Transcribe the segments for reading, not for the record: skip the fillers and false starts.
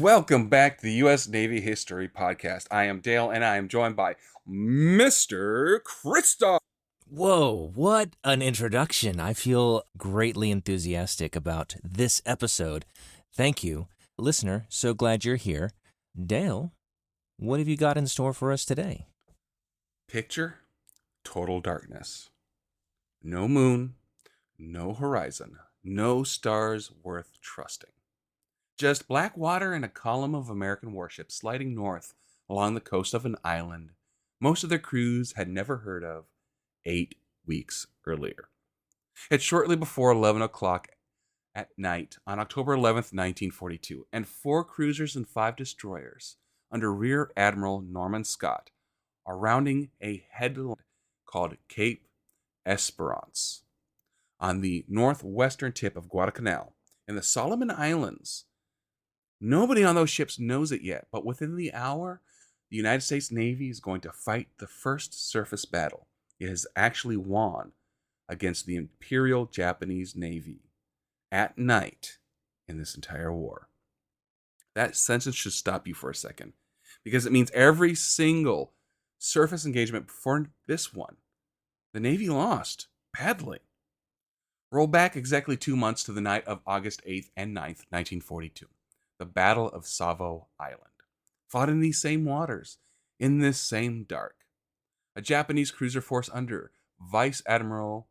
Welcome back to the U.S. Navy History Podcast. I am Dale, and I am joined by Mr. Kristoff. Whoa, what an introduction. I feel greatly enthusiastic about this episode. Thank you. Listener, so glad you're here. Dale, what have you got in store for us today? Picture total darkness. No moon, no horizon, no stars worth trusting. Just black water and a column of American warships sliding north along the coast of an island most of their crews had never heard of 8 weeks earlier. It's shortly before 11 o'clock at night on October 11th, 1942, and 4 cruisers and 5 destroyers under Rear Admiral Norman Scott are rounding a headland called Cape Esperance on the northwestern tip of Guadalcanal in the Solomon Islands. Nobody on those ships knows it yet, but within the hour, the United States Navy is going to fight the first surface battle it has actually won against the Imperial Japanese Navy at night in this entire war. That sentence should stop you for a second, because it means every single surface engagement before this one, the Navy lost badly. Roll back exactly 2 months to the night of August 8th and 9th, 1942, the Battle of Savo Island, fought in these same waters, in this same dark. A Japanese cruiser force under Vice Admiral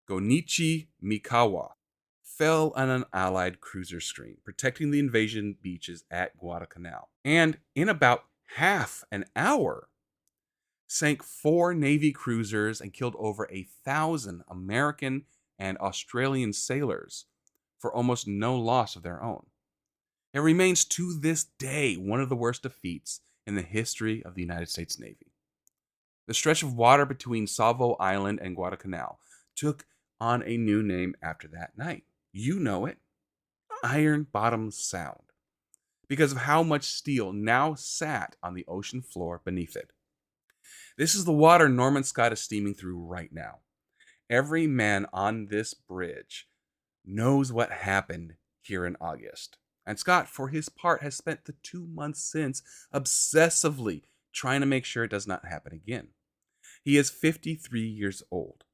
Gonichi Mikawa fell on an Allied cruiser screen, protecting the invasion beaches at Guadalcanal, and in about half an hour, sank 4 Navy cruisers and killed over 1,000 American and Australian sailors for almost no loss of their own. It remains to this day one of the worst defeats in the history of the United States Navy. The stretch of water between Savo Island and Guadalcanal took on a new name after that night. You know it, Iron Bottom Sound, because of how much steel now sat on the ocean floor beneath it. This is the water Norman Scott is steaming through right now. Every man on this bridge knows what happened here in August. And Scott, for his part, has spent the 2 months since obsessively trying to make sure it does not happen again. He is 53 years old,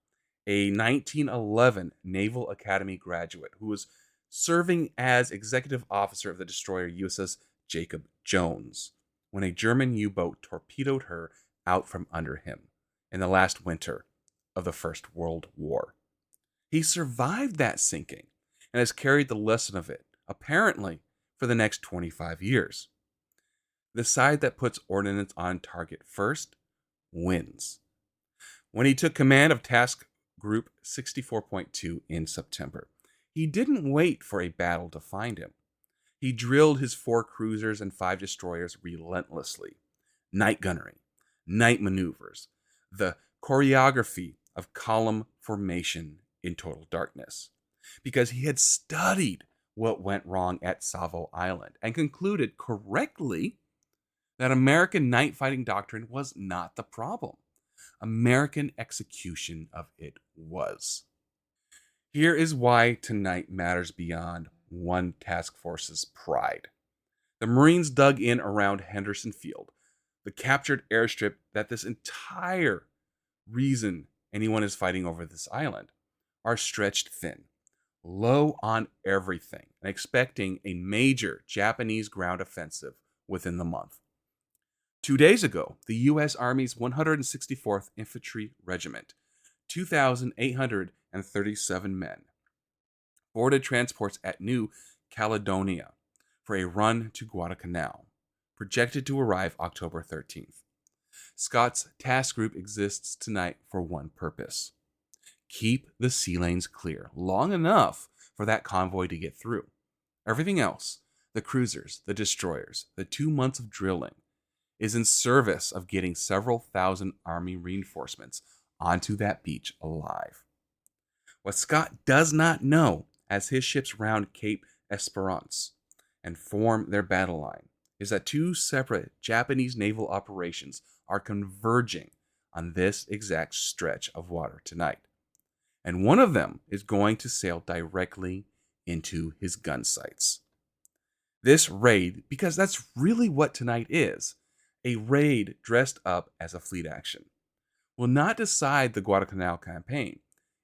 a 1911 Naval Academy graduate who was serving as executive officer of the destroyer USS Jacob Jones when a German U-boat torpedoed her out from under him in the last winter of the First World War. He survived that sinking and has carried the lesson of it, apparently, for the next 25 years. The side that puts ordnance on target first wins. When he took command of Task Group 64.2 in September, he didn't wait for a battle to find him. He drilled his 4 cruisers and 5 destroyers relentlessly. Night gunnery, night maneuvers, the choreography of column formation in total darkness, because he had studied what went wrong at Savo Island and concluded correctly that American night fighting doctrine was not the problem. American execution of it was. Here is why tonight matters beyond one task force's pride. The Marines dug in around Henderson Field, the captured airstrip that this entire reason anyone is fighting over this island, are stretched thin, low on everything, and expecting a major Japanese ground offensive within the month. 2 days ago, the U.S. Army's 164th Infantry Regiment, 2,837 men, boarded transports at New Caledonia for a run to Guadalcanal, projected to arrive October 13th. Scott's task group exists tonight for one purpose: keep the sea lanes clear long enough for that convoy to get through. Everything else, the cruisers, the destroyers, the 2 months of drilling, is in service of getting several thousand Army reinforcements onto that beach alive. What Scott does not know as his ships round Cape Esperance and form their battle line is that 2 separate Japanese naval operations are converging on this exact stretch of water tonight. And one of them is going to sail directly into his gun sights. This raid, because that's really what tonight is, a raid dressed up as a fleet action, will not decide the Guadalcanal campaign.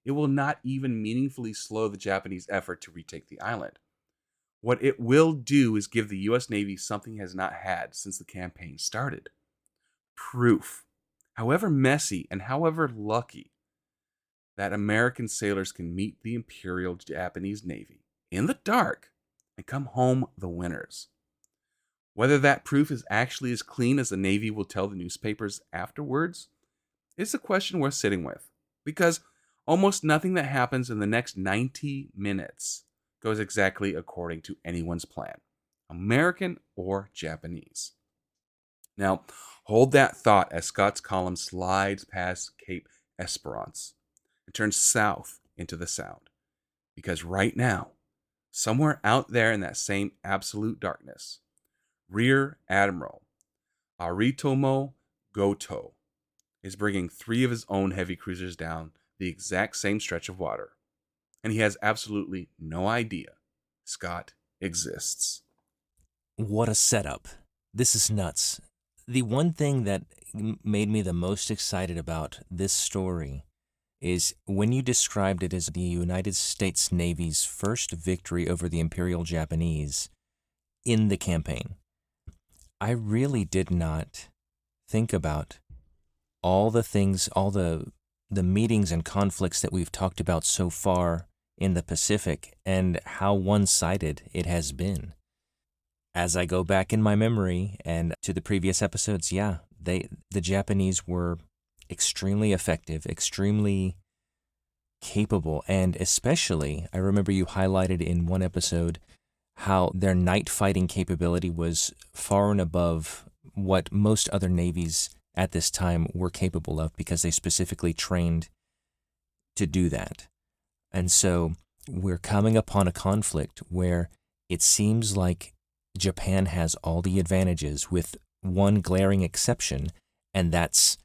It will not even meaningfully slow the Japanese effort to retake the island. What it will do is give the US Navy something it has not had since the campaign started: proof, however messy and however lucky, that American sailors can meet the Imperial Japanese Navy in the dark and come home the winners. Whether that proof is actually as clean as the Navy will tell the newspapers afterwards is a question worth sitting with, because almost nothing that happens in the next 90 minutes goes exactly according to anyone's plan, American or Japanese. Now, hold that thought as Scott's column slides past Cape Esperance and turns south into the Sound, because right now, somewhere out there in that same absolute darkness, Rear Admiral Aritomo Goto is bringing 3 of his own heavy cruisers down the exact same stretch of water, and he has absolutely no idea Scott exists. What a setup. This is nuts. The one thing that made me the most excited about this story is when you described it as the United States Navy's first victory over the Imperial Japanese in the campaign. I really did not think about all the things, all the meetings and conflicts that we've talked about so far in the Pacific and how one-sided it has been. As I go back in my memory and to the previous episodes, the Japanese were extremely effective, extremely capable, and especially, I remember you highlighted in one episode how their night fighting capability was far and above what most other navies at this time were capable of, because they specifically trained to do that. And so we're coming upon a conflict where it seems like Japan has all the advantages, with one glaring exception, and that's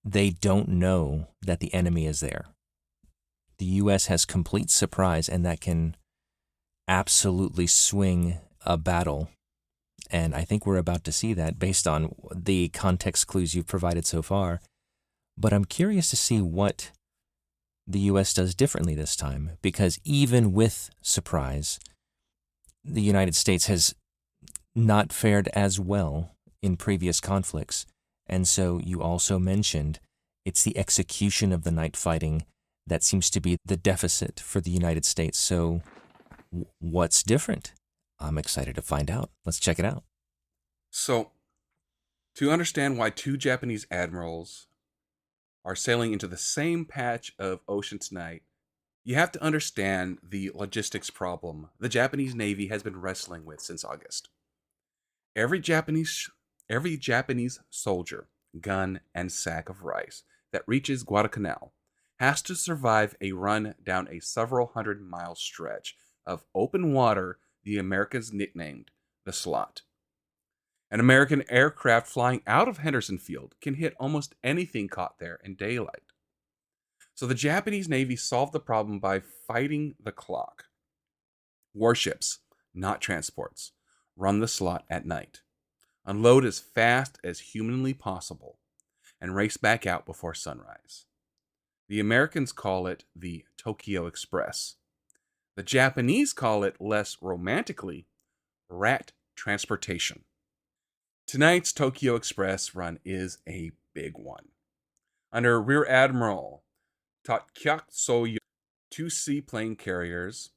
they don't know that the enemy is there. The U.S. has complete surprise, and that can absolutely swing a battle. And I think we're about to see that based on the context clues you've provided so far. But I'm curious to see what the U.S. does differently this time, because even with surprise, the United States has not fared as well in previous conflicts. And so you also mentioned it's the execution of the night fighting that seems to be the deficit for the United States. So what's different? I'm excited to find out. Let's check it out. So, to understand why 2 Japanese admirals are sailing into the same patch of ocean tonight, you have to understand the logistics problem the Japanese Navy has been wrestling with since August. Every Japanese soldier, gun, and sack of rice that reaches Guadalcanal has to survive a run down a several hundred-mile stretch of open water the Americans nicknamed the Slot. An American aircraft flying out of Henderson Field can hit almost anything caught there in daylight. So the Japanese Navy solved the problem by fighting the clock. Warships, not transports, run the Slot at night, unload as fast as humanly possible, and race back out before sunrise. The Americans call it the Tokyo Express. The Japanese call it, less romantically, rat transportation. Tonight's Tokyo Express run is a big one. Under Rear Admiral Takyatsuyo, 2 seaplane carriers,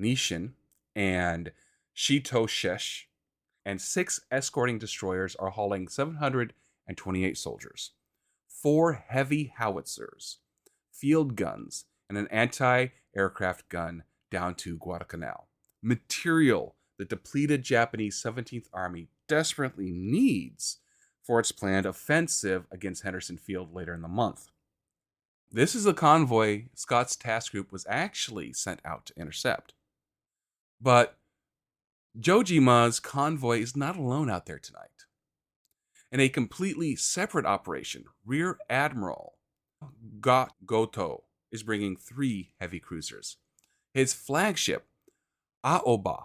Nishin and Shitoshesh, and 6 escorting destroyers are hauling 728 soldiers, 4 heavy howitzers, field guns, and an anti-aircraft gun down to Guadalcanal. Material the depleted Japanese 17th Army desperately needs for its planned offensive against Henderson Field later in the month. This is a convoy Scott's task group was actually sent out to intercept. But Jojima's convoy is not alone out there tonight. In a completely separate operation, Rear Admiral Goto is bringing 3 heavy cruisers. His flagship, Aoba,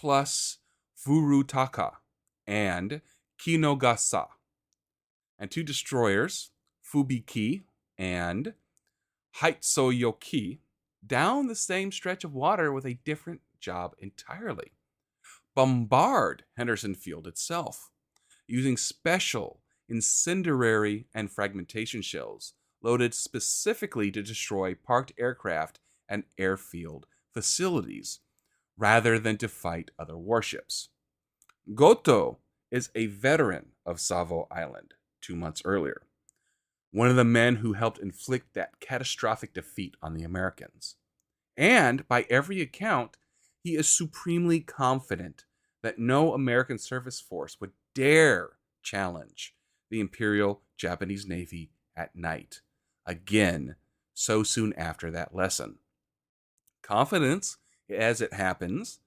plus Furutaka and Kinogasa, and 2 destroyers, Fubiki and Haitsuyoki, down the same stretch of water with a different job entirely. Bombard Henderson Field itself, using special incendiary and fragmentation shells loaded specifically to destroy parked aircraft and airfield facilities, rather than to fight other warships. Goto is a veteran of Savo Island 2 months earlier, one of the men who helped inflict that catastrophic defeat on the Americans. And by every account, he is supremely confident that no American surface force would dare challenge the Imperial Japanese Navy at night, again, so soon after that lesson. Confidence, as it happens,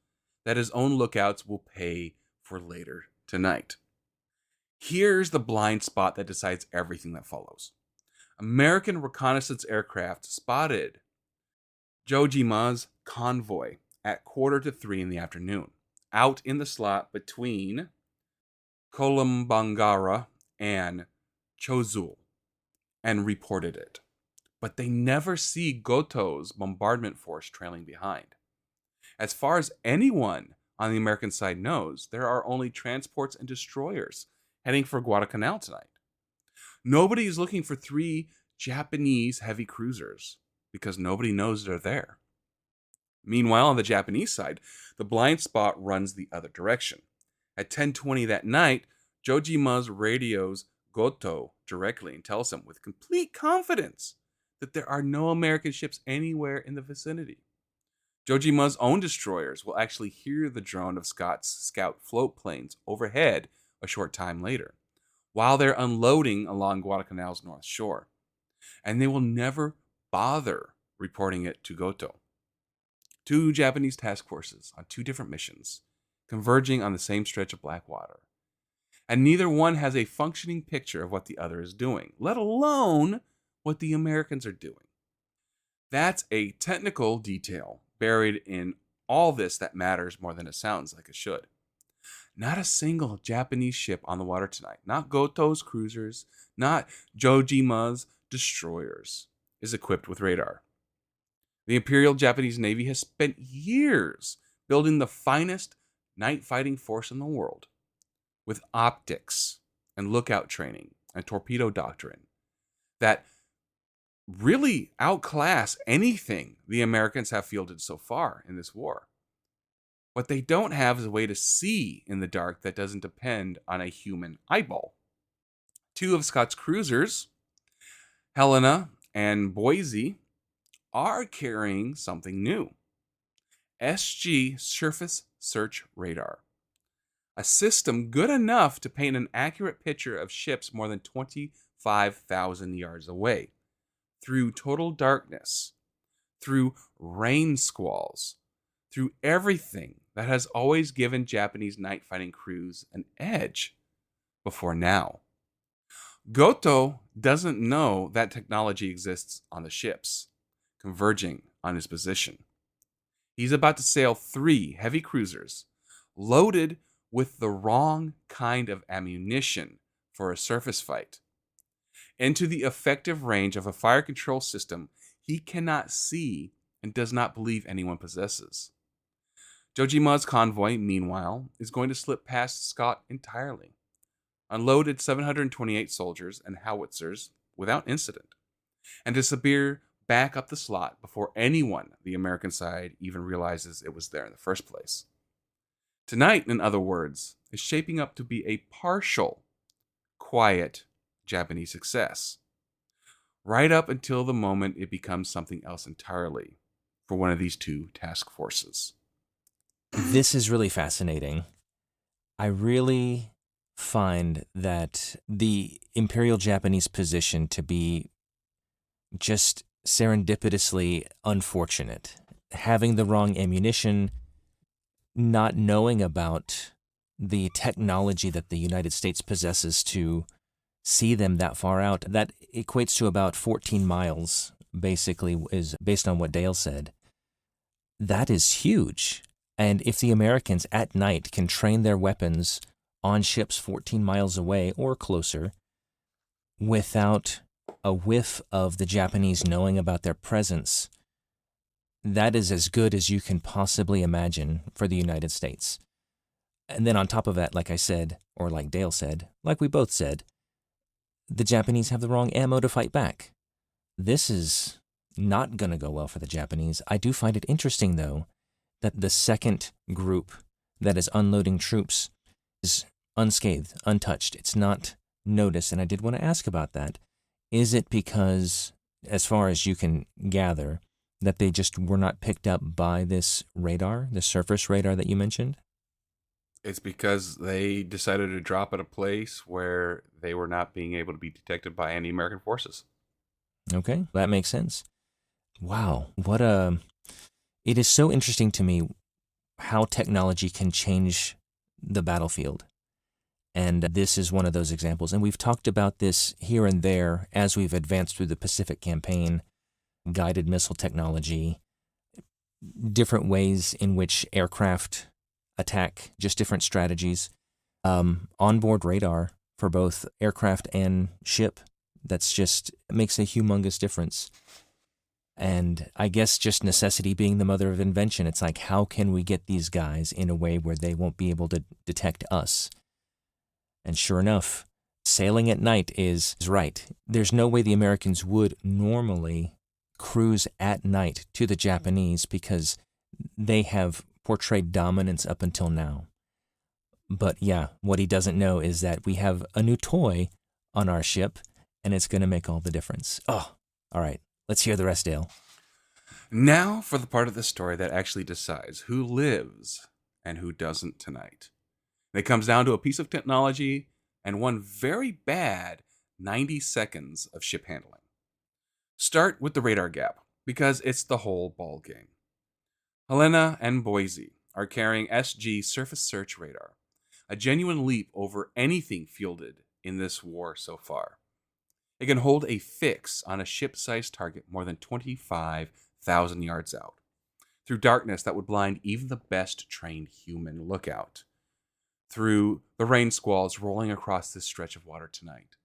that his own lookouts will pay for later tonight. Here's the blind spot that decides everything that follows. American reconnaissance aircraft spotted Jojima's convoy at 2:45 in the afternoon, out in the slot between Kolombangara and Chozul, and reported it. But they never see Goto's bombardment force trailing behind. As far as anyone on the American side knows, there are only transports and destroyers heading for Guadalcanal tonight. Nobody is looking for 3 Japanese heavy cruisers because nobody knows they're there. Meanwhile, on the Japanese side, the blind spot runs the other direction. At 10:20 that night, Jojima's radios Goto directly and tells him with complete confidence that there are no American ships anywhere in the vicinity. Jojima's own destroyers will actually hear the drone of Scott's scout float planes overhead a short time later, while they're unloading along Guadalcanal's north shore. And they will never bother reporting it to Goto. 2 Japanese task forces on 2 different missions, converging on the same stretch of black water. And neither one has a functioning picture of what the other is doing, let alone what the Americans are doing. That's a technical detail buried in all this that matters more than it sounds like it should. Not a single Japanese ship on the water tonight, not Goto's cruisers, not Jojima's destroyers, is equipped with radar. The Imperial Japanese Navy has spent years building the finest night fighting force in the world, with optics and lookout training and torpedo doctrine that really outclass anything the Americans have fielded so far in this war. What they don't have is a way to see in the dark that doesn't depend on a human eyeball. 2 of Scott's cruisers, Helena and Boise, are carrying something new. SG Surface Search Radar, a system good enough to paint an accurate picture of ships more than 25,000 yards away, through total darkness, through rain squalls, through everything that has always given Japanese night fighting crews an edge before now. Goto doesn't know that technology exists on the ships, converging on his position. He's about to sail 3 heavy cruisers, loaded with the wrong kind of ammunition for a surface fight, into the effective range of a fire control system he cannot see and does not believe anyone possesses. Jojima's convoy, meanwhile, is going to slip past Scott entirely, unloaded 728 soldiers and howitzers without incident, and disappear back up the slot before anyone the American side even realizes it was there in the first place. Tonight, in other words, is shaping up to be a partial, quiet Japanese success, right up until the moment it becomes something else entirely for one of these 2 task forces. This is really fascinating. I really find that the Imperial Japanese position to be just serendipitously unfortunate. Having the wrong ammunition, not knowing about the technology that the United States possesses to see them that far out, that equates to about 14 miles, basically, is based on what Dale said. That is huge. And if the Americans at night can train their weapons on ships 14 miles away or closer without a whiff of the Japanese knowing about their presence, that is as good as you can possibly imagine for the United States. And then on top of that, like I said, or like Dale said, like we both said, the Japanese have the wrong ammo to fight back. This is not going to go well for the Japanese. I do find it interesting, though, that the second group that is unloading troops is unscathed, untouched. It's not noticed, and I did want to ask about that. Is it because, as far as you can gather, that they just were not picked up by this radar, the surface radar that you mentioned? It's because they decided to drop at a place where they were not being able to be detected by any American forces. Okay, that makes sense. Wow, it is so interesting to me how technology can change the battlefield. And this is one of those examples. And we've talked about this here and there as we've advanced through the Pacific Campaign, guided missile technology, different ways in which aircraft attack, just different strategies. Onboard radar for both aircraft and ship. That's just makes a humongous difference. And I guess just necessity being the mother of invention, it's like, how can we get these guys in a way where they won't be able to detect us? And sure enough, sailing at night is right. There's no way the Americans would normally cruise at night to the Japanese because they have portrayed dominance up until now. But yeah, what he doesn't know is that we have a new toy on our ship, and it's going to make all the difference. Oh, all right. Let's hear the rest, Dale. Now for the part of the story that actually decides who lives and who doesn't tonight. And it comes down to a piece of technology and one very bad 90 seconds of ship handling. Start with the radar gap, because it's the whole ball game. Helena and Boise are carrying SG surface search radar, a genuine leap over anything fielded in this war so far. It can hold a fix on a ship-sized target more than 25,000 yards out, through darkness that would blind even the best trained human lookout, through the rain squalls rolling across this stretch of water tonight.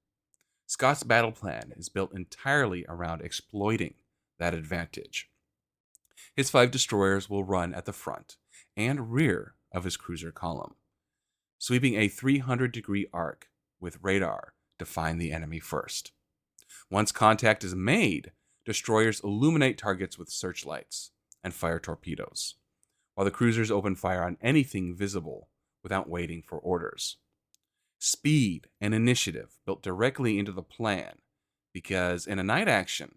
Scott's battle plan is built entirely around exploiting that advantage. His 5 destroyers will run at the front and rear of his cruiser column, sweeping a 300-degree arc with radar to find the enemy first. Once contact is made, destroyers illuminate targets with searchlights and fire torpedoes, while the cruisers open fire on anything visible without waiting for orders. Speed and initiative built directly into the plan, because in a night action,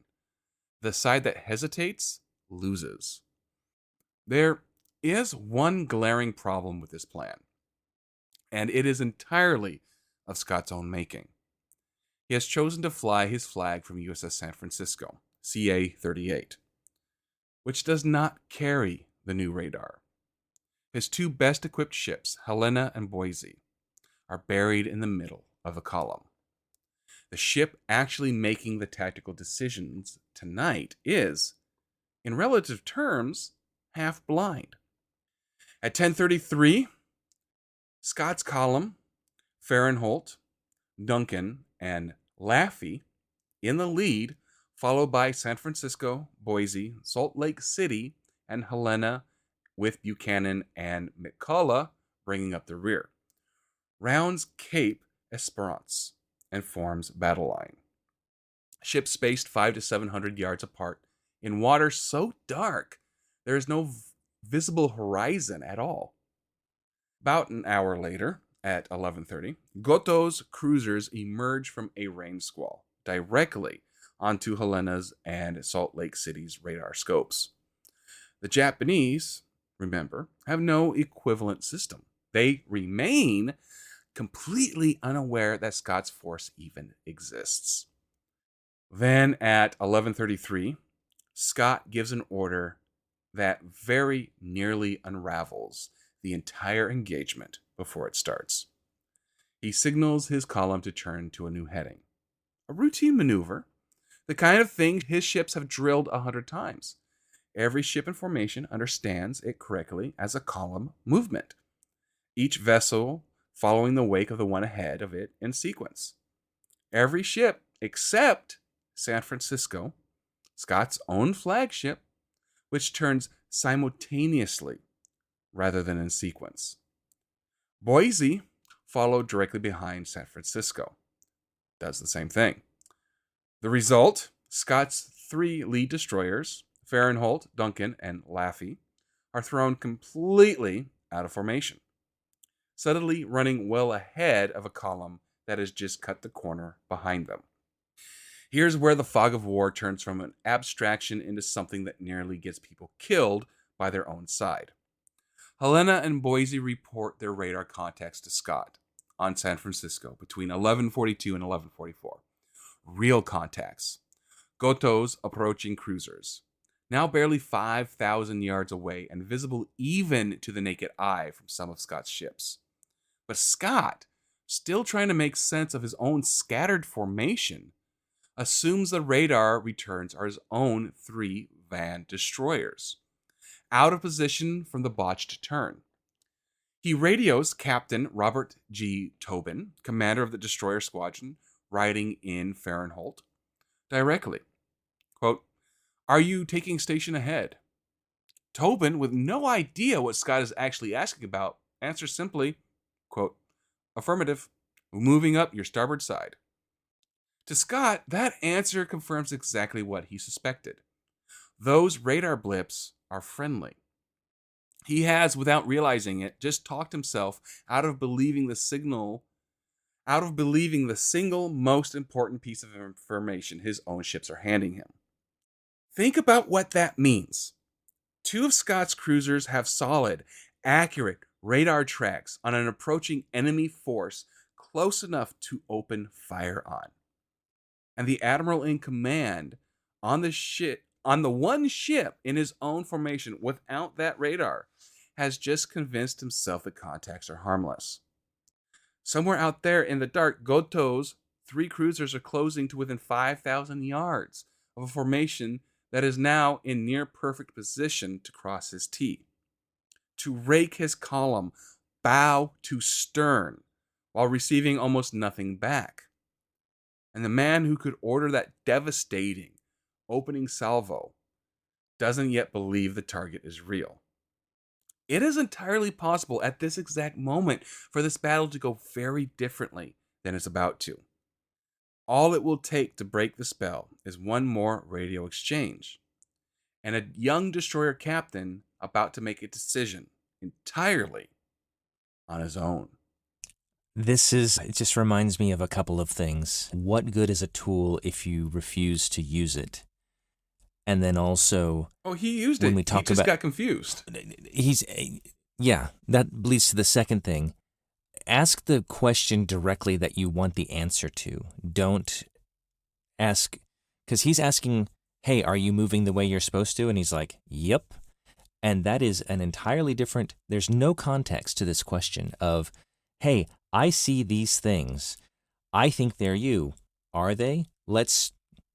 the side that hesitates loses. There is one glaring problem with this plan, and it is entirely of Scott's own making. He has chosen to fly his flag from USS San Francisco, CA-38, which does not carry the new radar. His 2 best-equipped ships, Helena and Boise, are buried in the middle of the column. The ship actually making the tactical decisions tonight is, in relative terms, half blind. At 10:33, Scott's column, Fahrenholt, Duncan, and Laffey in the lead, followed by San Francisco, Boise, Salt Lake City, and Helena, with Buchanan and McCullough bringing up the rear, rounds Cape Esperance and forms battle line. Ships spaced 500 to 700 yards apart in water so dark there is no visible horizon at all. About an hour later, at 11:30, Goto's cruisers emerge from a rain squall directly onto Helena's and Salt Lake City's radar scopes. The Japanese, remember, have no equivalent system. They remain completely unaware that Scott's force even exists. Then at 11:33, Scott gives an order that very nearly unravels the entire engagement before it starts. He signals his column to turn to a new heading. A routine maneuver, the kind of thing his ships have drilled 100 times. Every ship in formation understands it correctly as a column movement, each vessel following the wake of the one ahead of it in sequence. Every ship except San Francisco, Scott's own flagship, which turns simultaneously rather than in sequence. Boise followed directly behind San Francisco, does the same thing. The result, Scott's 3 lead destroyers, Fahrenholt, Duncan, and Laffey, are thrown completely out of formation, suddenly running well ahead of a column that has just cut the corner behind them. Here's where the fog of war turns from an abstraction into something that nearly gets people killed by their own side. Helena and Boise report their radar contacts to Scott on San Francisco between 11:42 and 11:44. Real contacts. Goto's approaching cruisers, now barely 5,000 yards away and visible even to the naked eye from some of Scott's ships. But Scott, still trying to make sense of his own scattered formation, assumes the radar returns are his own 3 van destroyers, out of position from the botched turn. He radios Captain Robert G. Tobin, commander of the destroyer squadron, riding in Fahrenholt, directly. Quote, "Are you taking station ahead?" Tobin, with no idea what Scott is actually asking about, answers simply, quote, "Affirmative, moving up your starboard side." To Scott, that answer confirms exactly what he suspected. Those radar blips are friendly. He has, without realizing it, just talked himself out of believing the single most important piece of information his own ships are handing him. Think about what that means. 2 of Scott's cruisers have solid, accurate radar tracks on an approaching enemy force close enough to open fire on. And the admiral in command on the one ship in his own formation without that radar has just convinced himself that contacts are harmless. Somewhere out there in the dark, Goto's 3 cruisers are closing to within 5,000 yards of a formation that is now in near perfect position to cross his T, to rake his column bow to stern while receiving almost nothing back. And the man who could order that devastating opening salvo doesn't yet believe the target is real. It is entirely possible at this exact moment for this battle to go very differently than it's about to. All it will take to break the spell is one more radio exchange, and a young destroyer captain about to make a decision entirely on his own. It just reminds me of a couple of things. What good is a tool if you refuse to use it? And then also, he used when it. We talk he just about, got confused. That leads to the second thing. Ask the question directly that you want the answer to. Don't ask, because he's asking, hey, are you moving the way you're supposed to? And he's like, yep. And that is an entirely different, there's no context to this question of, hey, I see these things. I think they're you. Are they? Let's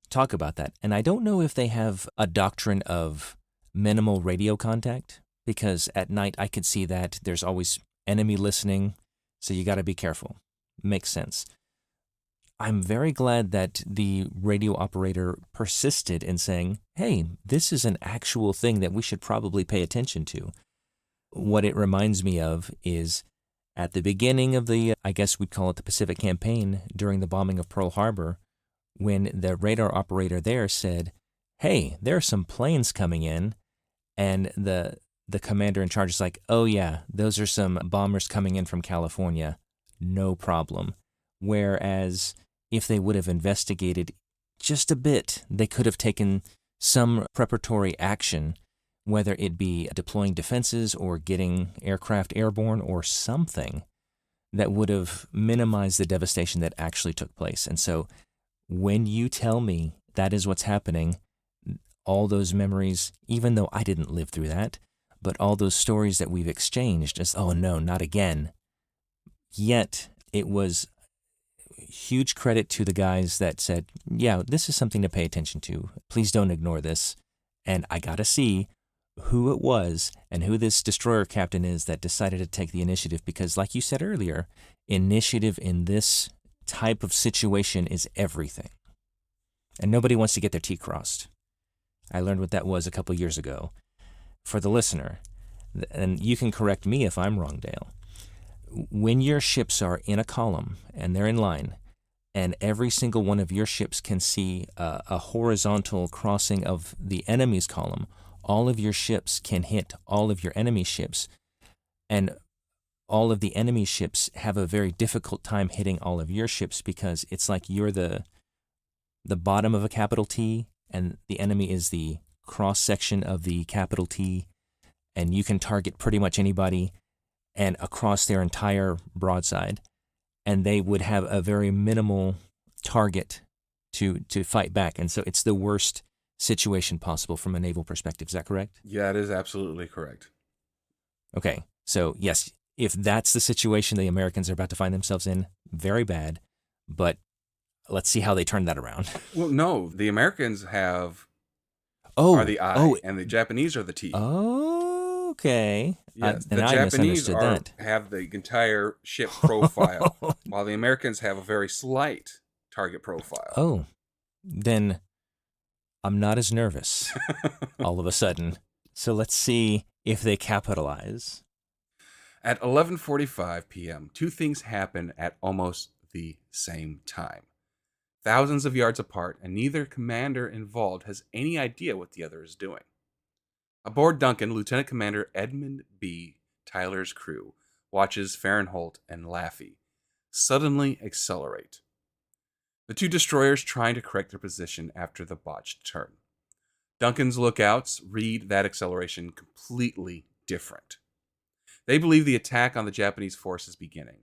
talk about that. And I don't know if they have a doctrine of minimal radio contact, because at night I could see that there's always enemy listening, so you got to be careful. Makes sense. I'm very glad that the radio operator persisted in saying, hey, this is an actual thing that we should probably pay attention to. What it reminds me of is at the beginning of the, I guess we'd call it the Pacific Campaign, during the bombing of Pearl Harbor, when the radar operator there said, hey, there are some planes coming in, and the commander in charge is like, oh yeah, those are some bombers coming in from California, no problem. Whereas if they would have investigated just a bit, they could have taken some preparatory action, whether it be deploying defenses or getting aircraft airborne or something that would have minimized the devastation that actually took place. And so when you tell me that is what's happening, all those memories, even though I didn't live through that, but all those stories that we've exchanged as, oh no, not again. Yet it was huge credit to the guys that said, yeah, this is something to pay attention to. Please don't ignore this. And I got to see who it was and who this destroyer captain is that decided to take the initiative. Because, like you said earlier, initiative in this type of situation is everything. And nobody wants to get their T crossed. I learned what that was a couple years ago. For the listener, and you can correct me if I'm wrong, Dale, when your ships are in a column and they're in line, and every single one of your ships can see a horizontal crossing of the enemy's column, all of your ships can hit all of your enemy ships, and all of the enemy ships have a very difficult time hitting all of your ships because it's like you're the bottom of a capital T, and the enemy is the cross section of the capital T, and you can target pretty much anybody and across their entire broadside, and they would have a very minimal target to fight back. And so it's the worst situation possible from a naval perspective. Is that correct? Yeah, it is absolutely correct. Okay, so yes, if that's the situation the Americans are about to find themselves in, very bad, but let's see how they turn that around. Well, no, the Americans are the I, and the Japanese are the T. Okay. Yes, and the I Japanese misunderstood that. have the entire ship profile, while the Americans have a very slight target profile. Oh, then I'm not as nervous all of a sudden. So let's see if they capitalize. At 11:45 p.m., two things happen at almost the same time. Thousands of yards apart, and neither commander involved has any idea what the other is doing. Aboard Duncan, Lieutenant Commander Edmund B. Tyler's crew watches Fahrenholt and Laffey suddenly accelerate. The two destroyers trying to correct their position after the botched turn. Duncan's lookouts read that acceleration completely different. They believe the attack on the Japanese force is beginning,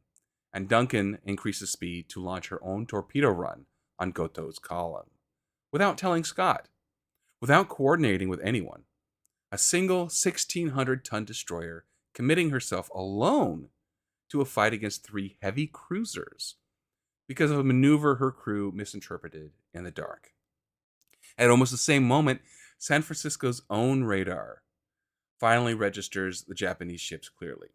and Duncan increases speed to launch her own torpedo run on Goto's column, without telling Scott, without coordinating with anyone. A single 1,600-ton destroyer committing herself alone to a fight against three heavy cruisers because of a maneuver her crew misinterpreted in the dark. At almost the same moment, San Francisco's own radar finally registers the Japanese ships clearly.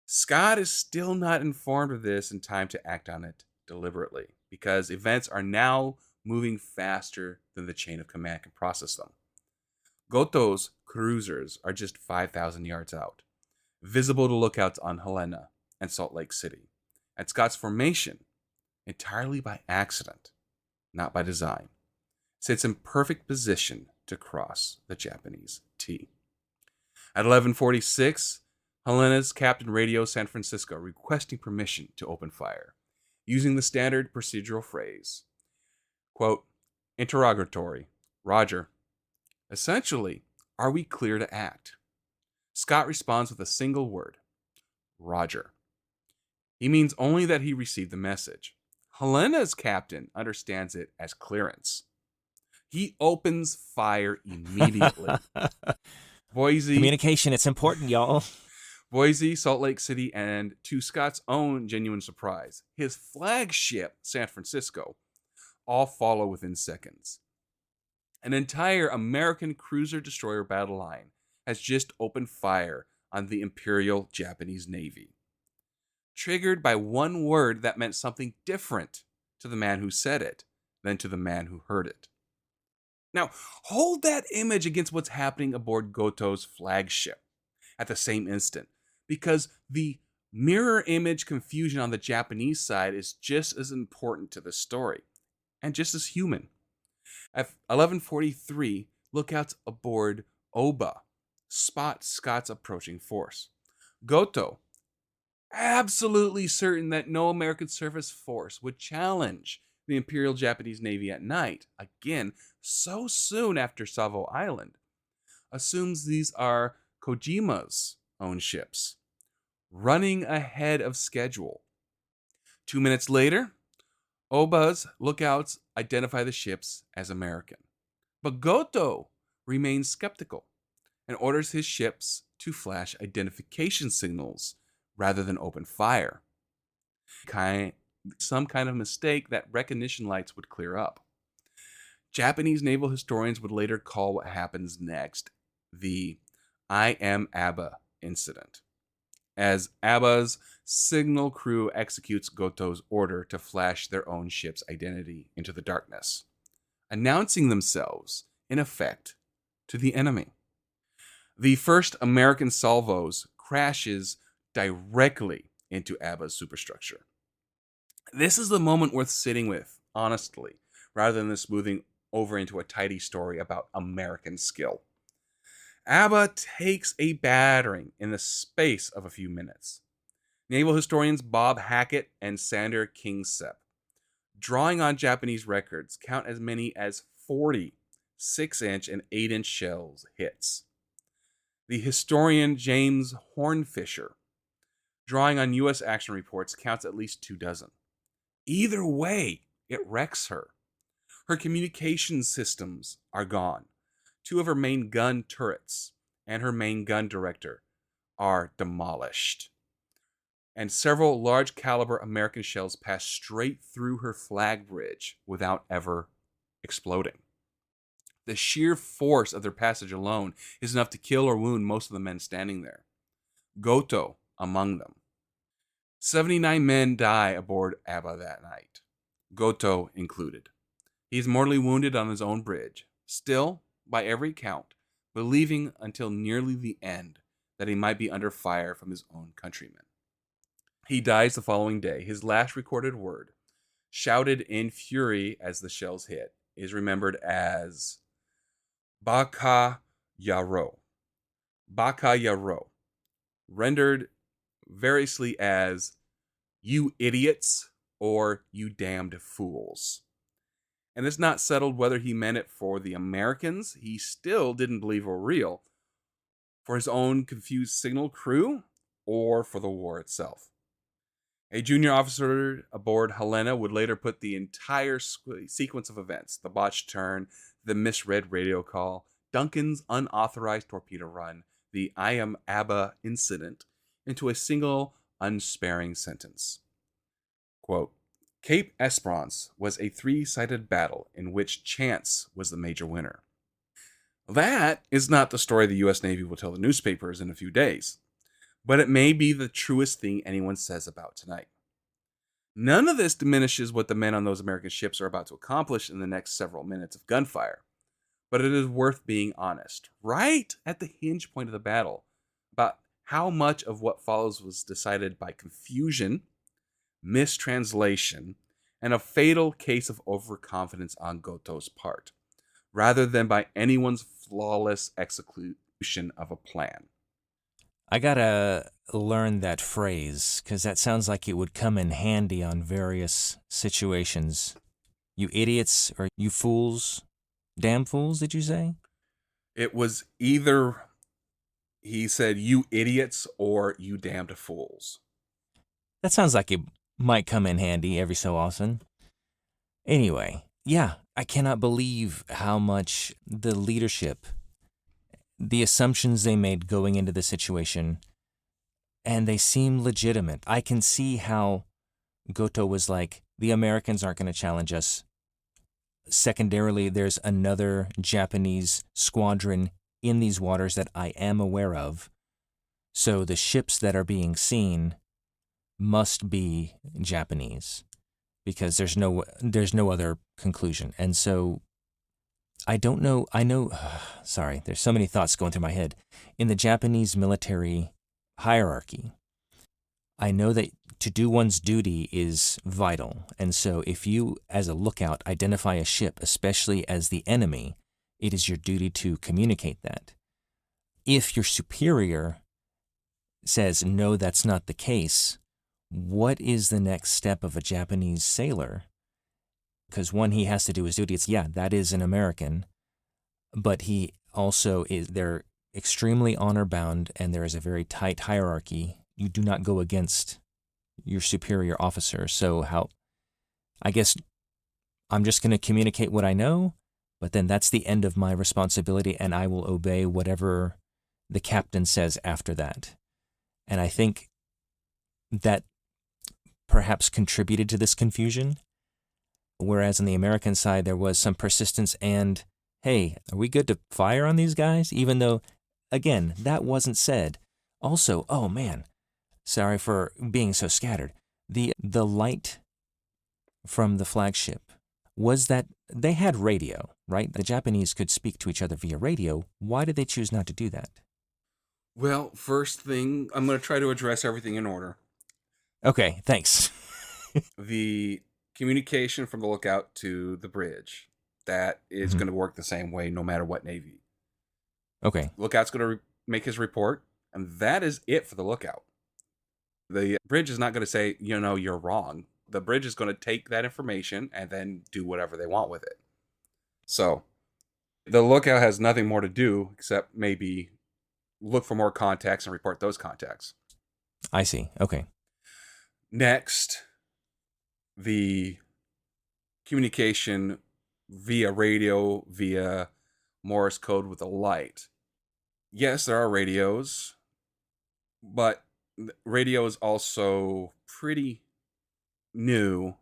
Scott is still not informed of this in time to act on it deliberately, because events are now moving faster than the chain of command can process them. Goto's cruisers are just 5,000 yards out, visible to lookouts on Helena and Salt Lake City, and Scott's formation, entirely by accident, not by design, sits in perfect position to cross the Japanese T. At 11:46, Helena's captain radios San Francisco requesting permission to open fire, using the standard procedural phrase, quote, interrogatory, Roger. Essentially, are we clear to act? Scott responds with a single word, Roger. He means only that he received the message. Helena's captain understands it as clearance. He opens fire immediately. Boise, Communication, it's important, y'all. Boise, Salt Lake City, and to Scott's own genuine surprise, his flagship, San Francisco, all follow within seconds. An entire American cruiser-destroyer battle line has just opened fire on the Imperial Japanese Navy, triggered by one word that meant something different to the man who said it than to the man who heard it. Now, hold that image against what's happening aboard Goto's flagship at the same instant, because the mirror image confusion on the Japanese side is just as important to the story, and just as human. At 11:43, lookouts aboard Oba spot Scott's approaching force. Goto, absolutely certain that no American surface force would challenge the Imperial Japanese Navy at night, again, so soon after Savo Island, assumes these are Kojima's own ships, running ahead of schedule. 2 minutes later, Oba's lookouts identify the ships as American. But Goto remains skeptical and orders his ships to flash identification signals rather than open fire. Some kind of mistake that recognition lights would clear up. Japanese naval historians would later call what happens next the I am Abba incident, as Abba's signal crew executes Goto's order to flash their own ship's identity into the darkness, announcing themselves, in effect, to the enemy. The first American salvos crashes directly into Abba's superstructure. This is the moment worth sitting with, honestly, rather than this moving over into a tidy story about American skill. Abba takes a battering in the space of a few minutes. Naval historians Bob Hackett and Sander Kingsep, drawing on Japanese records, count as many as 40 6-inch and 8-inch shells hits. The historian James Hornfisher, drawing on U.S. action reports, counts at least 2 dozen. Either way, it wrecks her. Her communication systems are gone. 2 of her main gun turrets and her main gun director are demolished. And several large caliber American shells pass straight through her flag bridge without ever exploding. The sheer force of their passage alone is enough to kill or wound most of the men standing there, Goto among them. 79 men die aboard Abba that night, Goto included. He is mortally wounded on his own bridge, still, by every count, believing until nearly the end that he might be under fire from his own countrymen. He dies the following day. His last recorded word, shouted in fury as the shells hit, is remembered as Baka Yaro. Baka Yaro, rendered variously as you idiots or you damned fools. And it's not settled whether he meant it for the Americans he still didn't believe were real, for his own confused signal crew, or for the war itself. A junior officer aboard Helena would later put the entire sequence of events, the botched turn, the misread radio call, Duncan's unauthorized torpedo run, the I am Abba incident, into a single unsparing sentence. Quote, Cape Esperance was a 3-sided battle in which chance was the major winner. That is not the story the U.S. Navy will tell the newspapers in a few days, but it may be the truest thing anyone says about tonight. None of this diminishes what the men on those American ships are about to accomplish in the next several minutes of gunfire, but it is worth being honest, right at the hinge point of the battle, about how much of what follows was decided by confusion, mistranslation, and a fatal case of overconfidence on Goto's part, rather than by anyone's flawless execution of a plan. I gotta learn that phrase, because that sounds like it would come in handy on various situations. You idiots, or you fools, damn fools, did you say? It was either he said, you idiots, or you damned fools. That sounds like it might come in handy every so often. Anyway, yeah, I cannot believe how much the leadership, the assumptions they made going into the situation, and they seem legitimate. I can see how Goto was like, the Americans aren't going to challenge us. Secondarily, there's another Japanese squadron in these waters that I am aware of. So the ships that are being seen must be Japanese, because there's no other conclusion. And so I don't know. Sorry, there's so many thoughts going through my head. In the Japanese military hierarchy, I know that to do one's duty is vital. And so if you, as a lookout, identify a ship, especially as the enemy, it is your duty to communicate that. If your superior says, no, that's not the case, what is the next step of a Japanese sailor? Because one, he has to do his duty. It's, yeah, that is an American, but he also is, they're extremely honor-bound, and there is a very tight hierarchy. You do not go against your superior officer. So I guess I'm just going to communicate what I know, but then that's the end of my responsibility, and I will obey whatever the captain says after that. And I think that perhaps contributed to this confusion. whereas on the American side, there was some persistence and, hey, are we good to fire on these guys? Even though, again, that wasn't said. Also, oh man, sorry for being so scattered. The light from the flagship was that they had radio, right? The Japanese could speak to each other via radio. Why did they choose not to do that? Well, first thing, I'm going to try to address everything in order. Okay, thanks. The communication from the lookout to the bridge, that is Mhm. going to work the same way no matter what navy. Okay, Lookout's going to make his report, and that is it for the lookout. The bridge is not going to say, you're wrong. The bridge is going to take that information and then do whatever they want with it. So the lookout has nothing more to do except maybe look for more contacts and report those contacts. I see. Okay. Next, the communication via radio, via Morse code with a light. Yes, there are radios, but radio is also pretty new.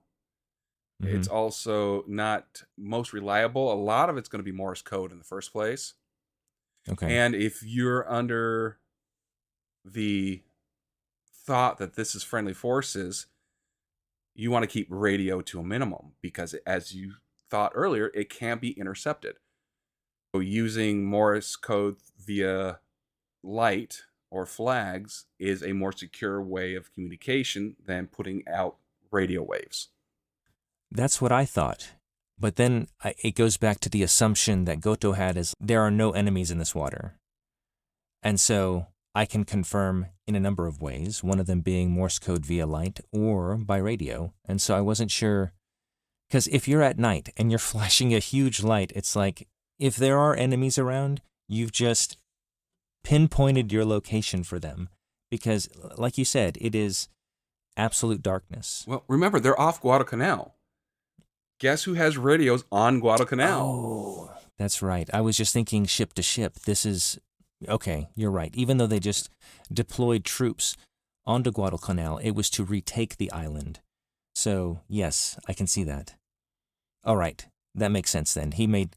Mhm. It's also not most reliable. A lot of it's going to be Morse code in the first place. Okay. And if you're under the thought that this is friendly forces, you want to keep radio to a minimum because, as you thought earlier, it can be intercepted. So using Morse code via light or flags is a more secure way of communication than putting out radio waves. That's what I thought. But then it goes back to the assumption that Goto had is there are no enemies in this water. And so I can confirm in a number of ways, one of them being Morse code via light or by radio. And so I wasn't sure, because if you're at night and you're flashing a huge light, it's like if there are enemies around, you've just pinpointed your location for them. Because, like you said, it is absolute darkness. Well, remember, they're off Guadalcanal. Guess who has radios on Guadalcanal? Oh, that's right. I was just thinking ship to ship. This is, okay, you're right. Even though they just deployed troops onto Guadalcanal, it was to retake the island. So, yes, I can see that. All right, that makes sense then. He made,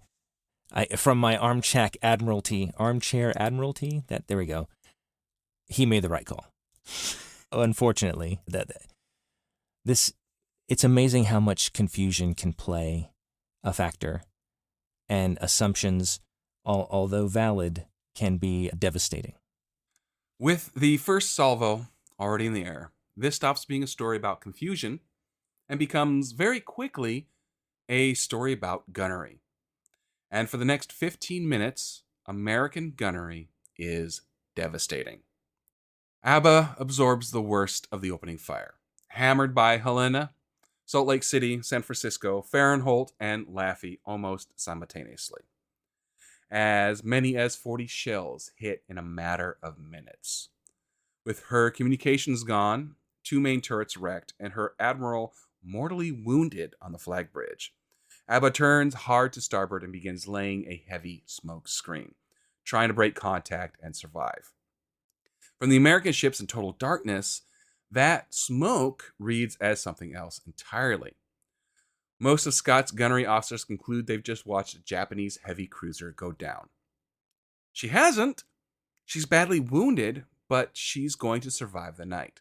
from my armchair admiralty, there we go. He made the right call. Unfortunately, it's amazing how much confusion can play a factor, and assumptions, although valid, can be devastating. With the first salvo already in the air, this stops being a story about confusion and becomes very quickly a story about gunnery. And for the next 15 minutes, American gunnery is devastating. ABBA absorbs the worst of the opening fire, hammered by Helena, Salt Lake City, San Francisco, Fahrenheit, and Laffey almost simultaneously. As many as 40 shells hit in a matter of minutes. With her communications gone, 2 main turrets wrecked, and her admiral mortally wounded on the flag bridge, ABBA turns hard to starboard and begins laying a heavy smoke screen, trying to break contact and survive. From the American ships in total darkness, that smoke reads as something else entirely. Most of Scott's gunnery officers conclude they've just watched a Japanese heavy cruiser go down. She hasn't. She's badly wounded, but she's going to survive the night.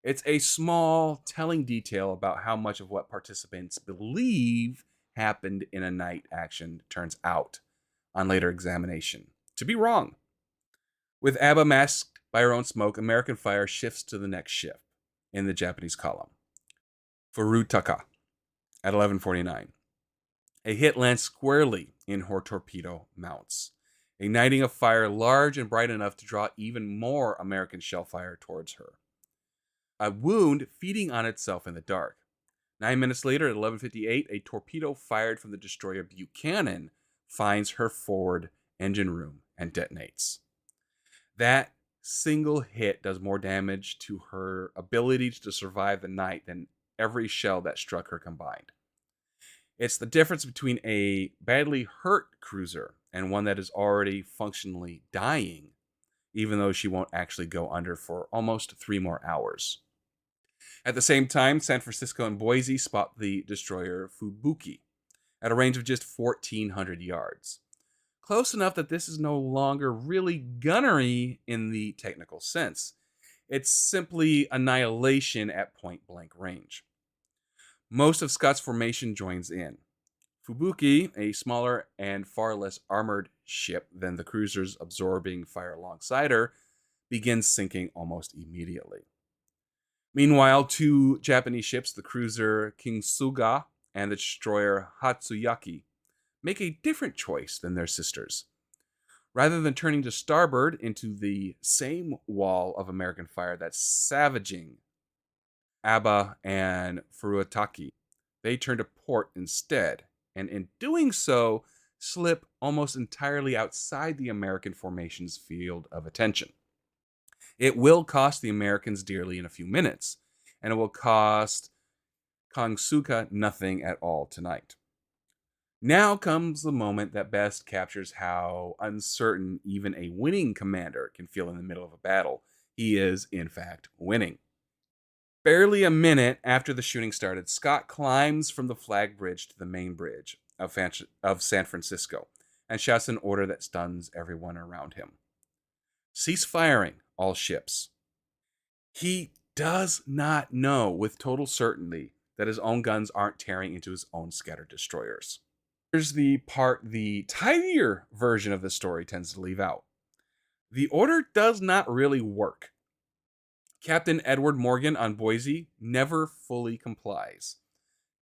It's a small, telling detail about how much of what participants believe happened in a night action turns out, on later examination, to be wrong. With ABBA masked by her own smoke, American fire shifts to the next ship in the Japanese column. Furutaka at 11:49. A hit lands squarely in her torpedo mounts, igniting a fire large and bright enough to draw even more American shell fire towards her. A wound feeding on itself in the dark. 9 minutes later, at 11:58, a torpedo fired from the destroyer Buchanan finds her forward engine room and detonates. That single hit does more damage to her ability to survive the night than every shell that struck her combined. It's the difference between a badly hurt cruiser and one that is already functionally dying, even though she won't actually go under for almost 3 more hours. At the same time, San Francisco and Boise spot the destroyer Fubuki at a range of just 1,400 yards. Close enough that this is no longer really gunnery in the technical sense. It's simply annihilation at point blank range. Most of Scott's formation joins in. Fubuki, a smaller and far less armored ship than the cruisers absorbing fire alongside her, begins sinking almost immediately. Meanwhile, two Japanese ships, the cruiser Kingsuga and the destroyer Hatsuyaki, make a different choice than their sisters. Rather than turning to starboard into the same wall of American fire that's savaging Aba and Furuataki, they turn to port instead, and in doing so, slip almost entirely outside the American formation's field of attention. It will cost the Americans dearly in a few minutes, and it will cost Kangsuka nothing at all tonight. Now comes the moment that best captures how uncertain even a winning commander can feel in the middle of a battle. He is, in fact, winning. Barely a minute after the shooting started, Scott climbs from the flag bridge to the main bridge of San Francisco and shouts an order that stuns everyone around him. Cease firing, all ships. He does not know with total certainty that his own guns aren't tearing into his own scattered destroyers. Here's the part the tidier version of the story tends to leave out. The order does not really work. Captain Edward Morgan on Boise never fully complies.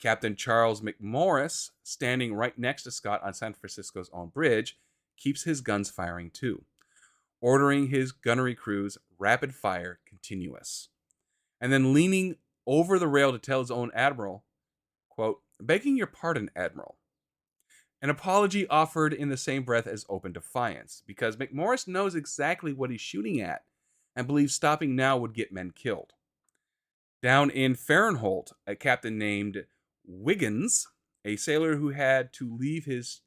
Captain Charles McMorris, standing right next to Scott on San Francisco's own bridge, keeps his guns firing too, ordering his gunnery crews rapid fire continuous. And then leaning over the rail to tell his own admiral, quote, "Begging your pardon, Admiral." An apology offered in the same breath as open defiance, because McMorris knows exactly what he's shooting at and believes stopping now would get men killed. Down in Fahrenholt, a captain named Wiggins, a sailor who had to leave his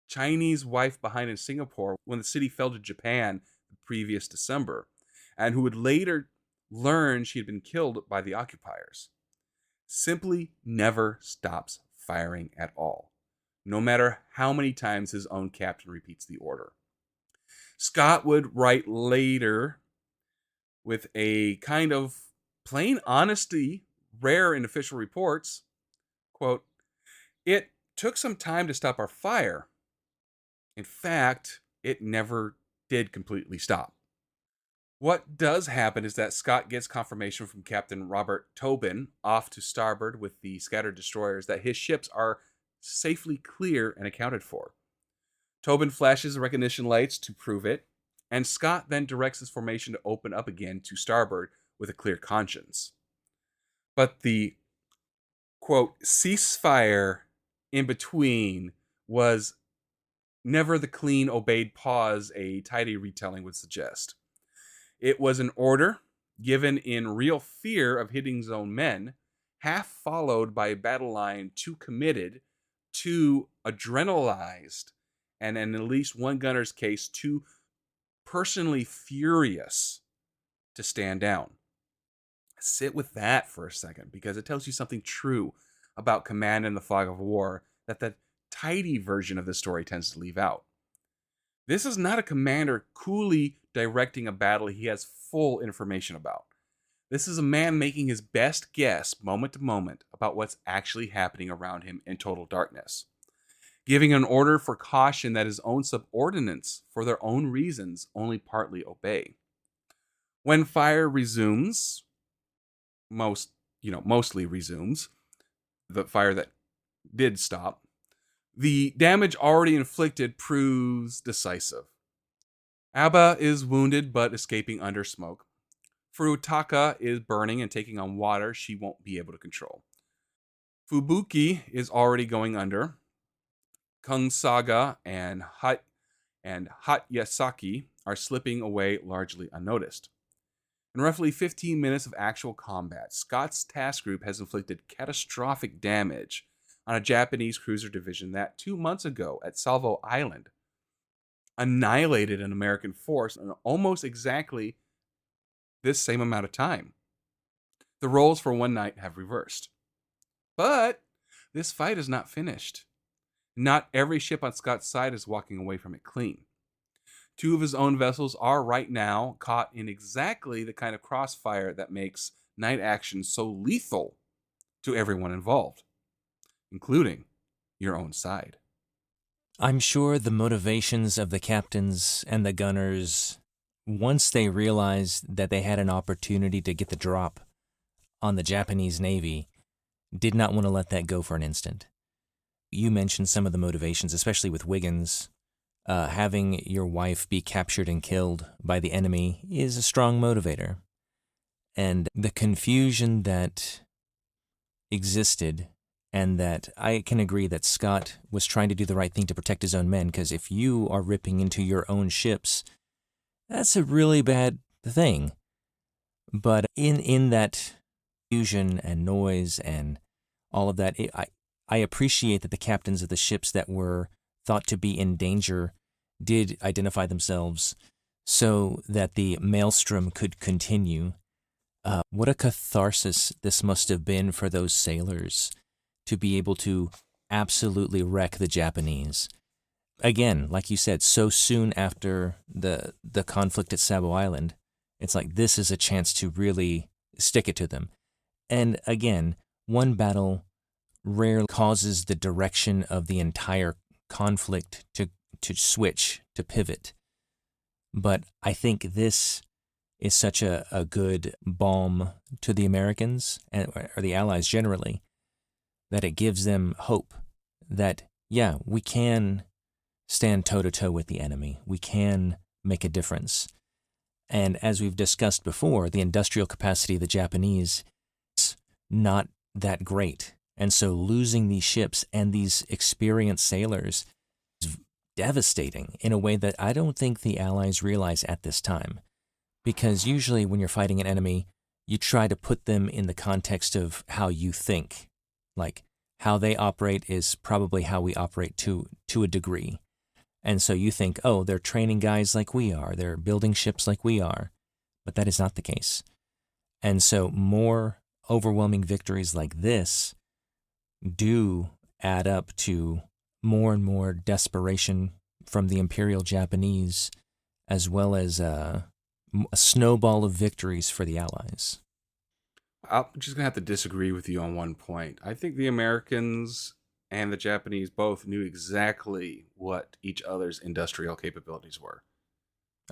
Chinese wife behind in Singapore when the city fell to Japan the previous December, and who would later learn she had been killed by the occupiers, simply never stops firing at all, no matter how many times his own captain repeats the order. Scott would write later with a kind of plain honesty rare in official reports, quote, "It took some time to stop our fire. In fact, it never did completely stop." What does happen is that Scott gets confirmation from Captain Robert Tobin off to starboard with the scattered destroyers that his ships are safely clear and accounted for. Tobin flashes recognition lights to prove it, and Scott then directs his formation to open up again to starboard with a clear conscience. But the, quote, ceasefire in between was never the clean, obeyed pause a tidy retelling would suggest. It was an order given in real fear of hitting his own men, half followed by a battle line too committed, too adrenalized, and in at least one gunner's case, too personally furious to stand down. Sit with that for a second, because it tells you something true about command in the fog of war that the tidy version of the story tends to leave out. This is not a commander coolly directing a battle he has full information about. This is a man making his best guess moment to moment about what's actually happening around him in total darkness, giving an order for caution that his own subordinates, for their own reasons, only partly obey. When fire resumes, mostly resumes, the fire that did stop, the damage already inflicted proves decisive. Abba is wounded but escaping under smoke. Furutaka is burning and taking on water she won't be able to control. Fubuki is already going under. Kungsaga and Hatyasaki are slipping away largely unnoticed. In roughly 15 minutes of actual combat, Scott's task group has inflicted catastrophic damage on a Japanese cruiser division that 2 months ago at Salvo Island annihilated an American force in almost exactly this same amount of time. The roles for one night have reversed. But this fight is not finished. Not every ship on Scott's side is walking away from it clean. Two of his own vessels are right now caught in exactly the kind of crossfire that makes night action so lethal to everyone involved, including your own side. I'm sure the motivations of the captains and the gunners, once they realized that they had an opportunity to get the drop on the Japanese Navy, did not want to let that go for an instant. You mentioned some of the motivations, especially with Wiggins. Having your wife be captured and killed by the enemy is a strong motivator. And the confusion that existed, and that I can agree that Scott was trying to do the right thing to protect his own men, because if you are ripping into your own ships, that's a really bad thing. But in that confusion and noise and all of that, I appreciate that the captains of the ships that were thought to be in danger did identify themselves so that the maelstrom could continue. What a catharsis this must have been for those sailors to be able to absolutely wreck the Japanese. Again, like you said, so soon after the conflict at Savo Island, it's like this is a chance to really stick it to them. And again, one battle rarely causes the direction of the entire conflict to switch, to pivot. But I think this is such a good balm to the Americans, or the Allies generally, that it gives them hope that, yeah, we can stand toe-to-toe with the enemy. We can make a difference. And as we've discussed before, the industrial capacity of the Japanese is not that great. And so losing these ships and these experienced sailors is devastating in a way that I don't think the Allies realize at this time. Because usually when you're fighting an enemy, you try to put them in the context of how you think. Like, how they operate is probably how we operate to a degree. And so you think, oh, they're training guys like we are. They're building ships like we are. But that is not the case. And so more overwhelming victories like this do add up to more and more desperation from the Imperial Japanese, as well as a snowball of victories for the Allies. I'm just going to have to disagree with you on one point. I think the Americans and the Japanese both knew exactly what each other's industrial capabilities were.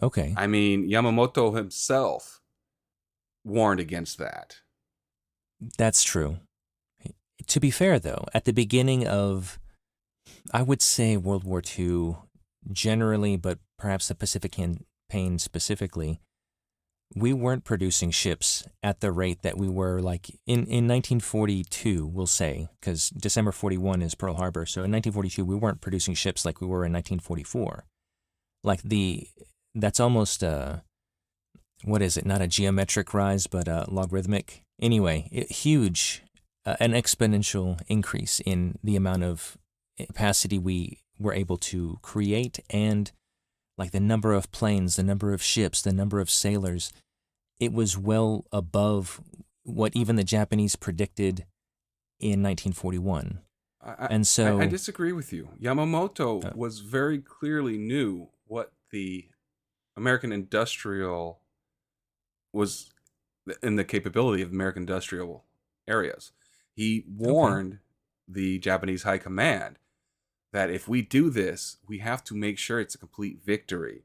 Okay. I mean, Yamamoto himself warned against that. That's true. To be fair, though, at the beginning of, I would say, World War II generally, but perhaps the Pacific Campaign specifically, we weren't producing ships at the rate that we were like in 1942, we'll say, because December 41 is Pearl Harbor. So in 1942, we weren't producing ships like we were in 1944. Like that's almost what is it? Not a geometric rise, but a logarithmic. Anyway, huge, an exponential increase in the amount of capacity we were able to create, and like the number of planes, the number of ships, the number of sailors. It was well above what even the Japanese predicted in 1941. And so I disagree with you. Yamamoto was very clearly knew what the American industrial was in the capability of American industrial areas. He warned the Japanese high command that if we do this, we have to make sure it's a complete victory,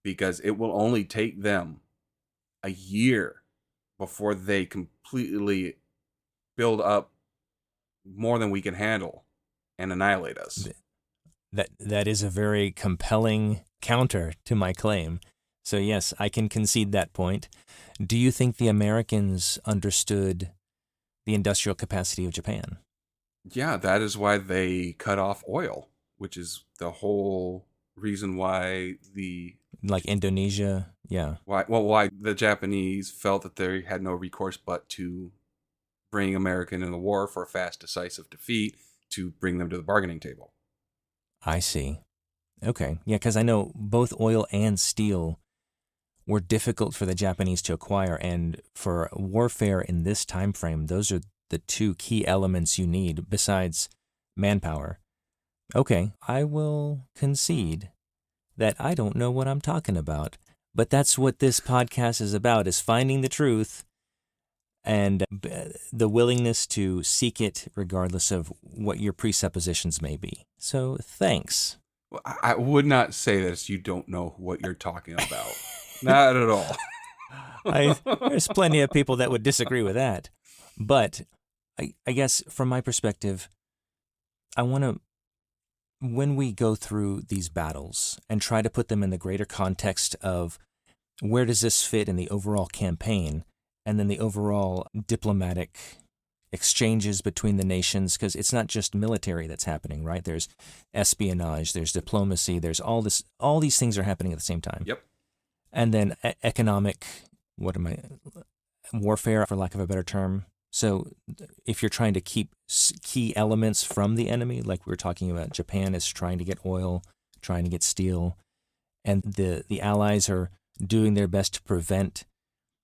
because it will only take them a year before they completely build up more than we can handle and annihilate us. That is a very compelling counter to my claim. So yes, I can concede that point. Do you think the Americans understood the industrial capacity of Japan? Yeah, that is why they cut off oil, which is the whole reason why like Indonesia, yeah. Why the Japanese felt that they had no recourse but to bring America into the war for a fast, decisive defeat to bring them to the bargaining table. I see. Okay. Yeah, because I know both oil and steel were difficult for the Japanese to acquire. And for warfare in this time frame, those are the two key elements you need besides manpower. Okay, I will concede that I don't know what I'm talking about. But that's what this podcast is about, is finding the truth and the willingness to seek it regardless of what your presuppositions may be. So thanks. Well, I would not say that you don't know what you're talking about. Not at all. There's plenty of people that would disagree with that. But I guess from my perspective, I want to, when we go through these battles and try to put them in the greater context of where does this fit in the overall campaign, and then the overall diplomatic exchanges between the nations, because it's not just military that's happening, right? There's espionage, there's diplomacy, there's all these things are happening at the same time. Yep. And then economic, warfare, for lack of a better term. So if you're trying to keep key elements from the enemy, like we were talking about, Japan is trying to get oil, trying to get steel, and the allies are doing their best to prevent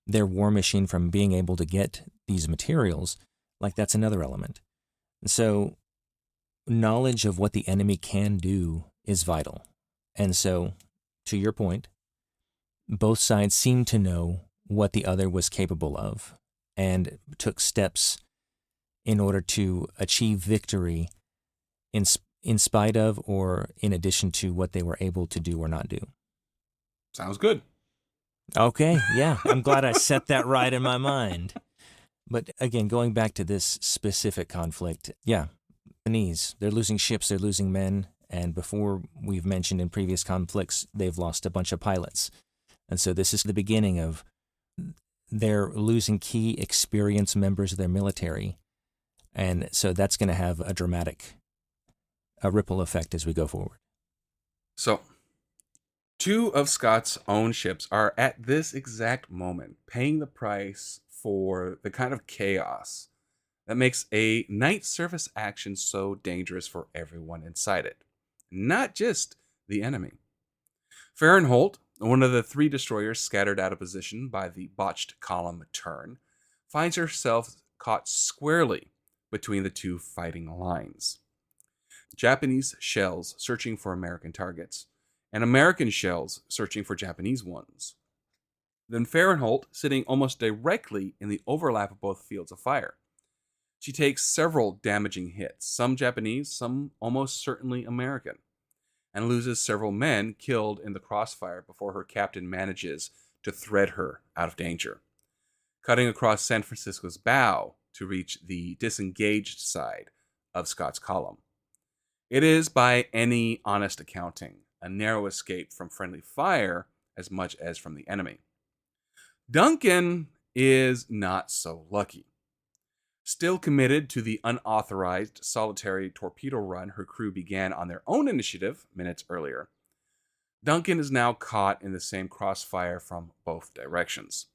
their war machine from being able to get these materials, like that's another element. So knowledge of what the enemy can do is vital. And so, to your point, both sides seemed to know what the other was capable of and took steps in order to achieve victory in spite of or in addition to what they were able to do or not do. Sounds good. Okay, yeah, I'm glad I set that right in my mind. But again, going back to this specific conflict, yeah, Japanese, they're losing ships, they're losing men, and before we've mentioned in previous conflicts, they've lost a bunch of pilots. And so this is the beginning of they're losing key experienced members of their military. And so that's going to have a dramatic ripple effect as we go forward. So, 2 of Scott's own ships are at this exact moment paying the price for the kind of chaos that makes a night surface action so dangerous for everyone inside it, not just the enemy. Fahrenholt, one of the 3 destroyers scattered out of position by the botched column turn, finds herself caught squarely between the 2 fighting lines. Japanese shells searching for American targets, and American shells searching for Japanese ones. Then Fahrenholt sitting almost directly in the overlap of both fields of fire. She takes several damaging hits, some Japanese, some almost certainly American, and loses several men killed in the crossfire before her captain manages to thread her out of danger, cutting across San Francisco's bow to reach the disengaged side of Scott's column. It is, by any honest accounting, a narrow escape from friendly fire as much as from the enemy. Duncan is not so lucky. Still committed to the unauthorized solitary torpedo run her crew began on their own initiative minutes earlier, Duncan is now caught in the same crossfire from both directions.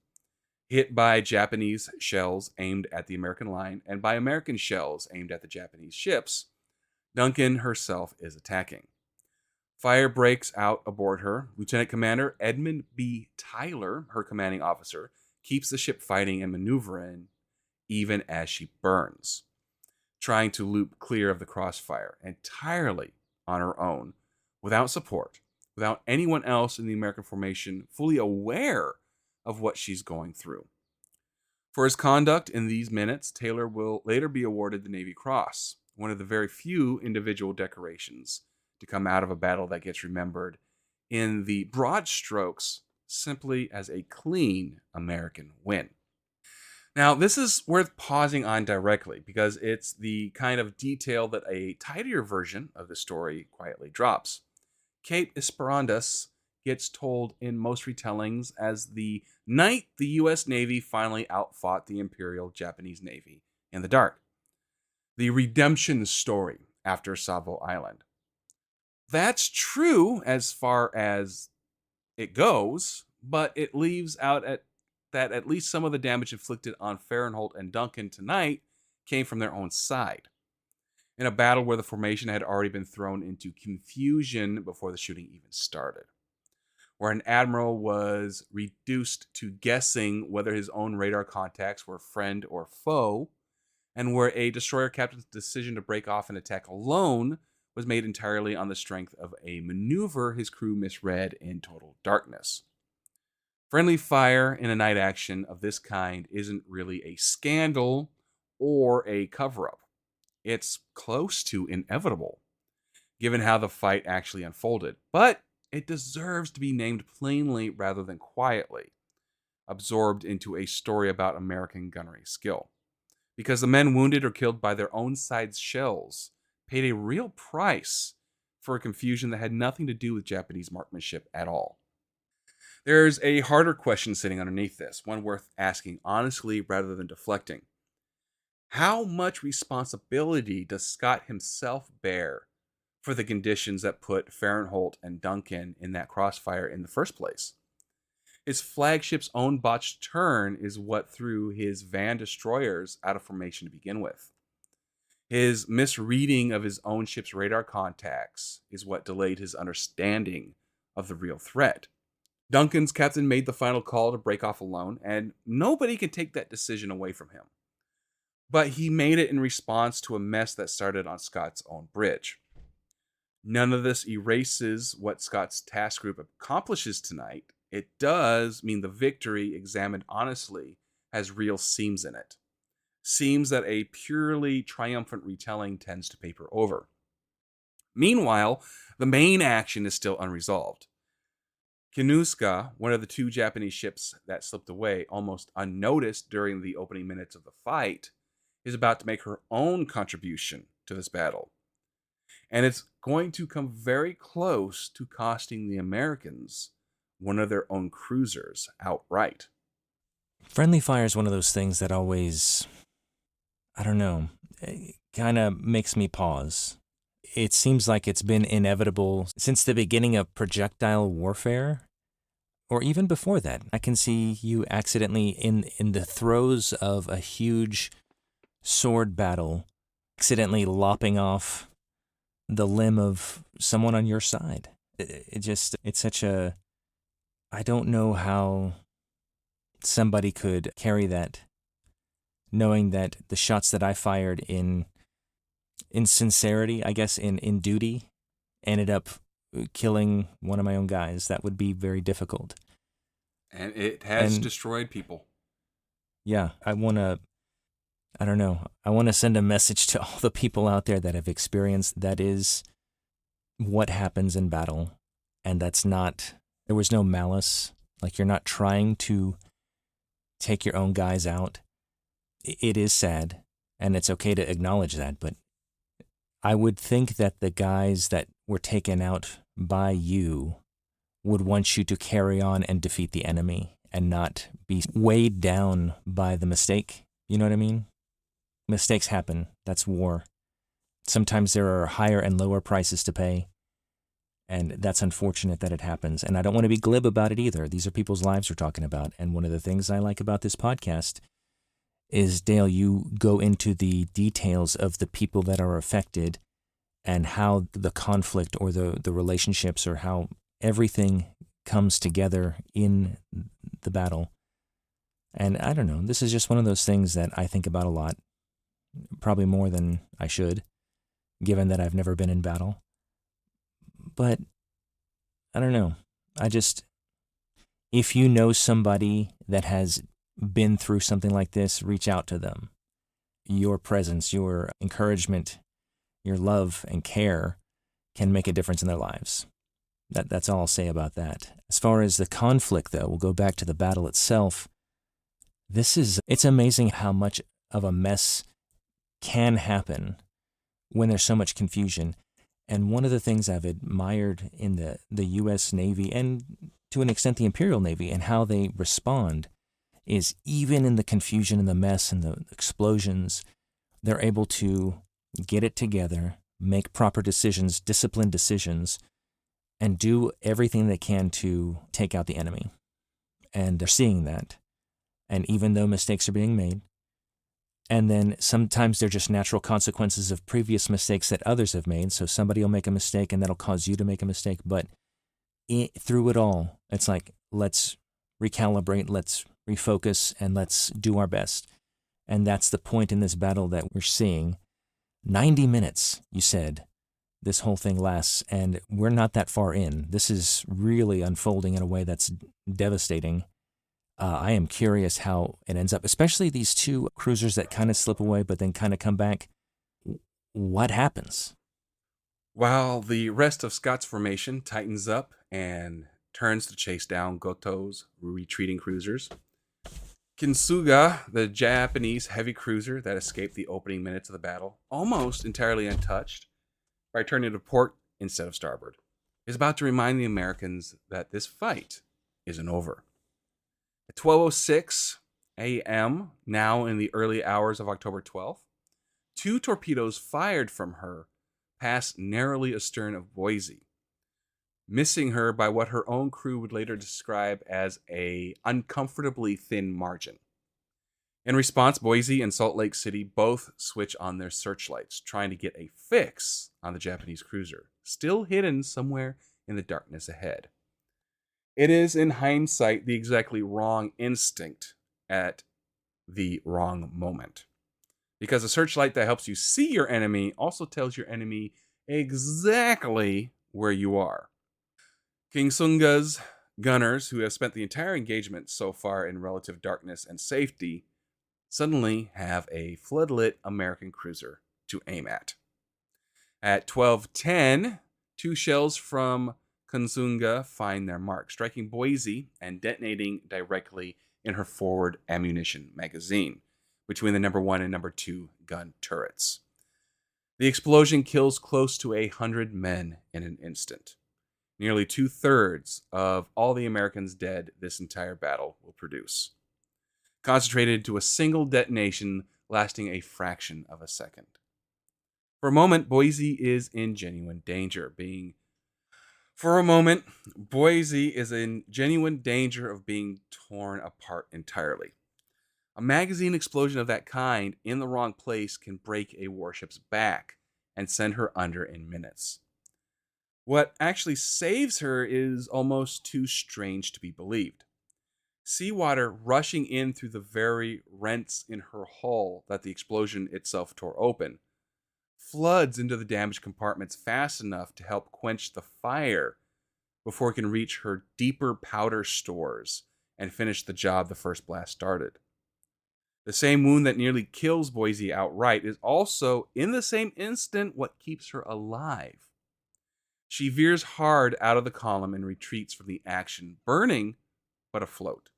Hit by Japanese shells aimed at the American line and by American shells aimed at the Japanese ships, Duncan herself is attacking. Fire breaks out aboard her. Lieutenant Commander Edmund B. Tyler, her commanding officer, keeps the ship fighting and maneuvering even as she burns, trying to loop clear of the crossfire entirely on her own, without support, without anyone else in the American formation fully aware of what she's going through. For his conduct in these minutes, Taylor will later be awarded the Navy Cross, one of the very few individual decorations to come out of a battle that gets remembered in the broad strokes simply as a clean American win. Now, this is worth pausing on directly because it's the kind of detail that a tidier version of the story quietly drops. Cape Esperance gets told in most retellings as the night the U.S. Navy finally outfought the Imperial Japanese Navy in the dark. The redemption story after Savo Island. That's true as far as it goes, but it leaves out that at least some of the damage inflicted on Fahrenholt and Duncan tonight came from their own side, in a battle where the formation had already been thrown into confusion before the shooting even started. where an admiral was reduced to guessing whether his own radar contacts were friend or foe, and where a destroyer captain's decision to break off and attack alone was made entirely on the strength of a maneuver his crew misread in total darkness. Friendly fire in a night action of this kind isn't really a scandal or a cover up. It's close to inevitable, given how the fight actually unfolded, but it deserves to be named plainly rather than quietly, absorbed into a story about American gunnery skill. Because the men wounded or killed by their own side's shells paid a real price for a confusion that had nothing to do with Japanese marksmanship at all. There's a harder question sitting underneath this, one worth asking honestly rather than deflecting. How much responsibility does Scott himself bear for the conditions that put Fahrenholt and Duncan in that crossfire in the first place? His flagship's own botched turn is what threw his van destroyers out of formation to begin with. His misreading of his own ship's radar contacts is what delayed his understanding of the real threat. Duncan's captain made the final call to break off alone, and nobody can take that decision away from him. But he made it in response to a mess that started on Scott's own bridge. None of this erases what Scott's task group accomplishes tonight. It does mean the victory, examined honestly, has real seams in it. Seems that a purely triumphant retelling tends to paper over. Meanwhile, the main action is still unresolved. Kinuska, one of the two Japanese ships that slipped away almost unnoticed during the opening minutes of the fight, is about to make her own contribution to this battle. And it's going to come very close to costing the Americans one of their own cruisers outright. Friendly fire is one of those things that always, I don't know, kind of makes me pause. It seems like it's been inevitable since the beginning of projectile warfare, or even before that. I can see you accidentally in the throes of a huge sword battle, accidentally lopping off the limb of someone on your side. It's such a, I don't know how somebody could carry that, knowing that the shots that I fired in sincerity, I guess in duty, ended up killing one of my own guys. That would be very difficult. And it has destroyed people. Yeah, I want to send a message to all the people out there that have experienced that is what happens in battle. And there was no malice. Like, you're not trying to take your own guys out. It is sad, and it's okay to acknowledge that, but I would think that the guys that were taken out by you would want you to carry on and defeat the enemy and not be weighed down by the mistake. You know what I mean? Mistakes happen. That's war. Sometimes there are higher and lower prices to pay, and that's unfortunate that it happens. And I don't want to be glib about it either. These are people's lives we're talking about. And one of the things I like about this podcast is, Dale, you go into the details of the people that are affected and how the conflict or the relationships or how everything comes together in the battle. And I don't know, this is just one of those things that I think about a lot, probably more than I should, given that I've never been in battle. But I don't know, if you know somebody that has been through something like this, reach out to them. Your presence, your encouragement, your love and care can make a difference in their lives. That's all I'll say about that. As far as the conflict, though, we'll go back to the battle itself. It's amazing how much of a mess can happen when there's so much confusion. And one of the things I've admired in the U.S. Navy, and to an extent the Imperial Navy, and how they respond, is even in the confusion and the mess and the explosions, they're able to get it together, make proper decisions, disciplined decisions, and do everything they can to take out the enemy. And they're seeing that. And even though mistakes are being made, and then sometimes they're just natural consequences of previous mistakes that others have made. So somebody will make a mistake and that'll cause you to make a mistake. But through it all, It's like, let's recalibrate, let's refocus, and let's do our best. And that's the point in this battle that we're seeing. 90 minutes, you said, this whole thing lasts, and we're not that far in. This is really unfolding in a way that's devastating. I am curious how it ends up, especially these two cruisers that kind of slip away but then kind of come back. What happens? While the rest of Scott's formation tightens up and turns to chase down Goto's retreating cruisers, Kinsuga, the Japanese heavy cruiser that escaped the opening minutes of the battle, almost entirely untouched, by turning to port instead of starboard, is about to remind the Americans that this fight isn't over. At 12:06 a.m., now in the early hours of October 12th, two torpedoes fired from her passed narrowly astern of Boise, missing her by what her own crew would later describe as a uncomfortably thin margin. In response, Boise and Salt Lake City both switch on their searchlights, trying to get a fix on the Japanese cruiser, still hidden somewhere in the darkness ahead. It is, in hindsight, the exactly wrong instinct at the wrong moment. Because a searchlight that helps you see your enemy also tells your enemy exactly where you are. King Sunga's gunners, who have spent the entire engagement so far in relative darkness and safety, suddenly have a floodlit American cruiser to aim at. At 12:10, two shells from Kunsunga find their mark, striking Boise and detonating directly in her forward ammunition magazine, between the number 1 and number 2 gun turrets. The explosion kills close to 100 men in an instant. Nearly 2/3 of all the Americans dead this entire battle will produce, concentrated into a single detonation lasting a fraction of a second. For a moment, Boise is in genuine danger of being torn apart entirely. A magazine explosion of that kind in the wrong place can break a warship's back and send her under in minutes. What actually saves her is almost too strange to be believed. Seawater rushing in through the very rents in her hull that the explosion itself tore open floods into the damaged compartments fast enough to help quench the fire before it can reach her deeper powder stores and finish the job the first blast started. The same wound that nearly kills Boise outright is also, in the same instant, what keeps her alive. She veers hard out of the column and retreats from the action, burning but afloat.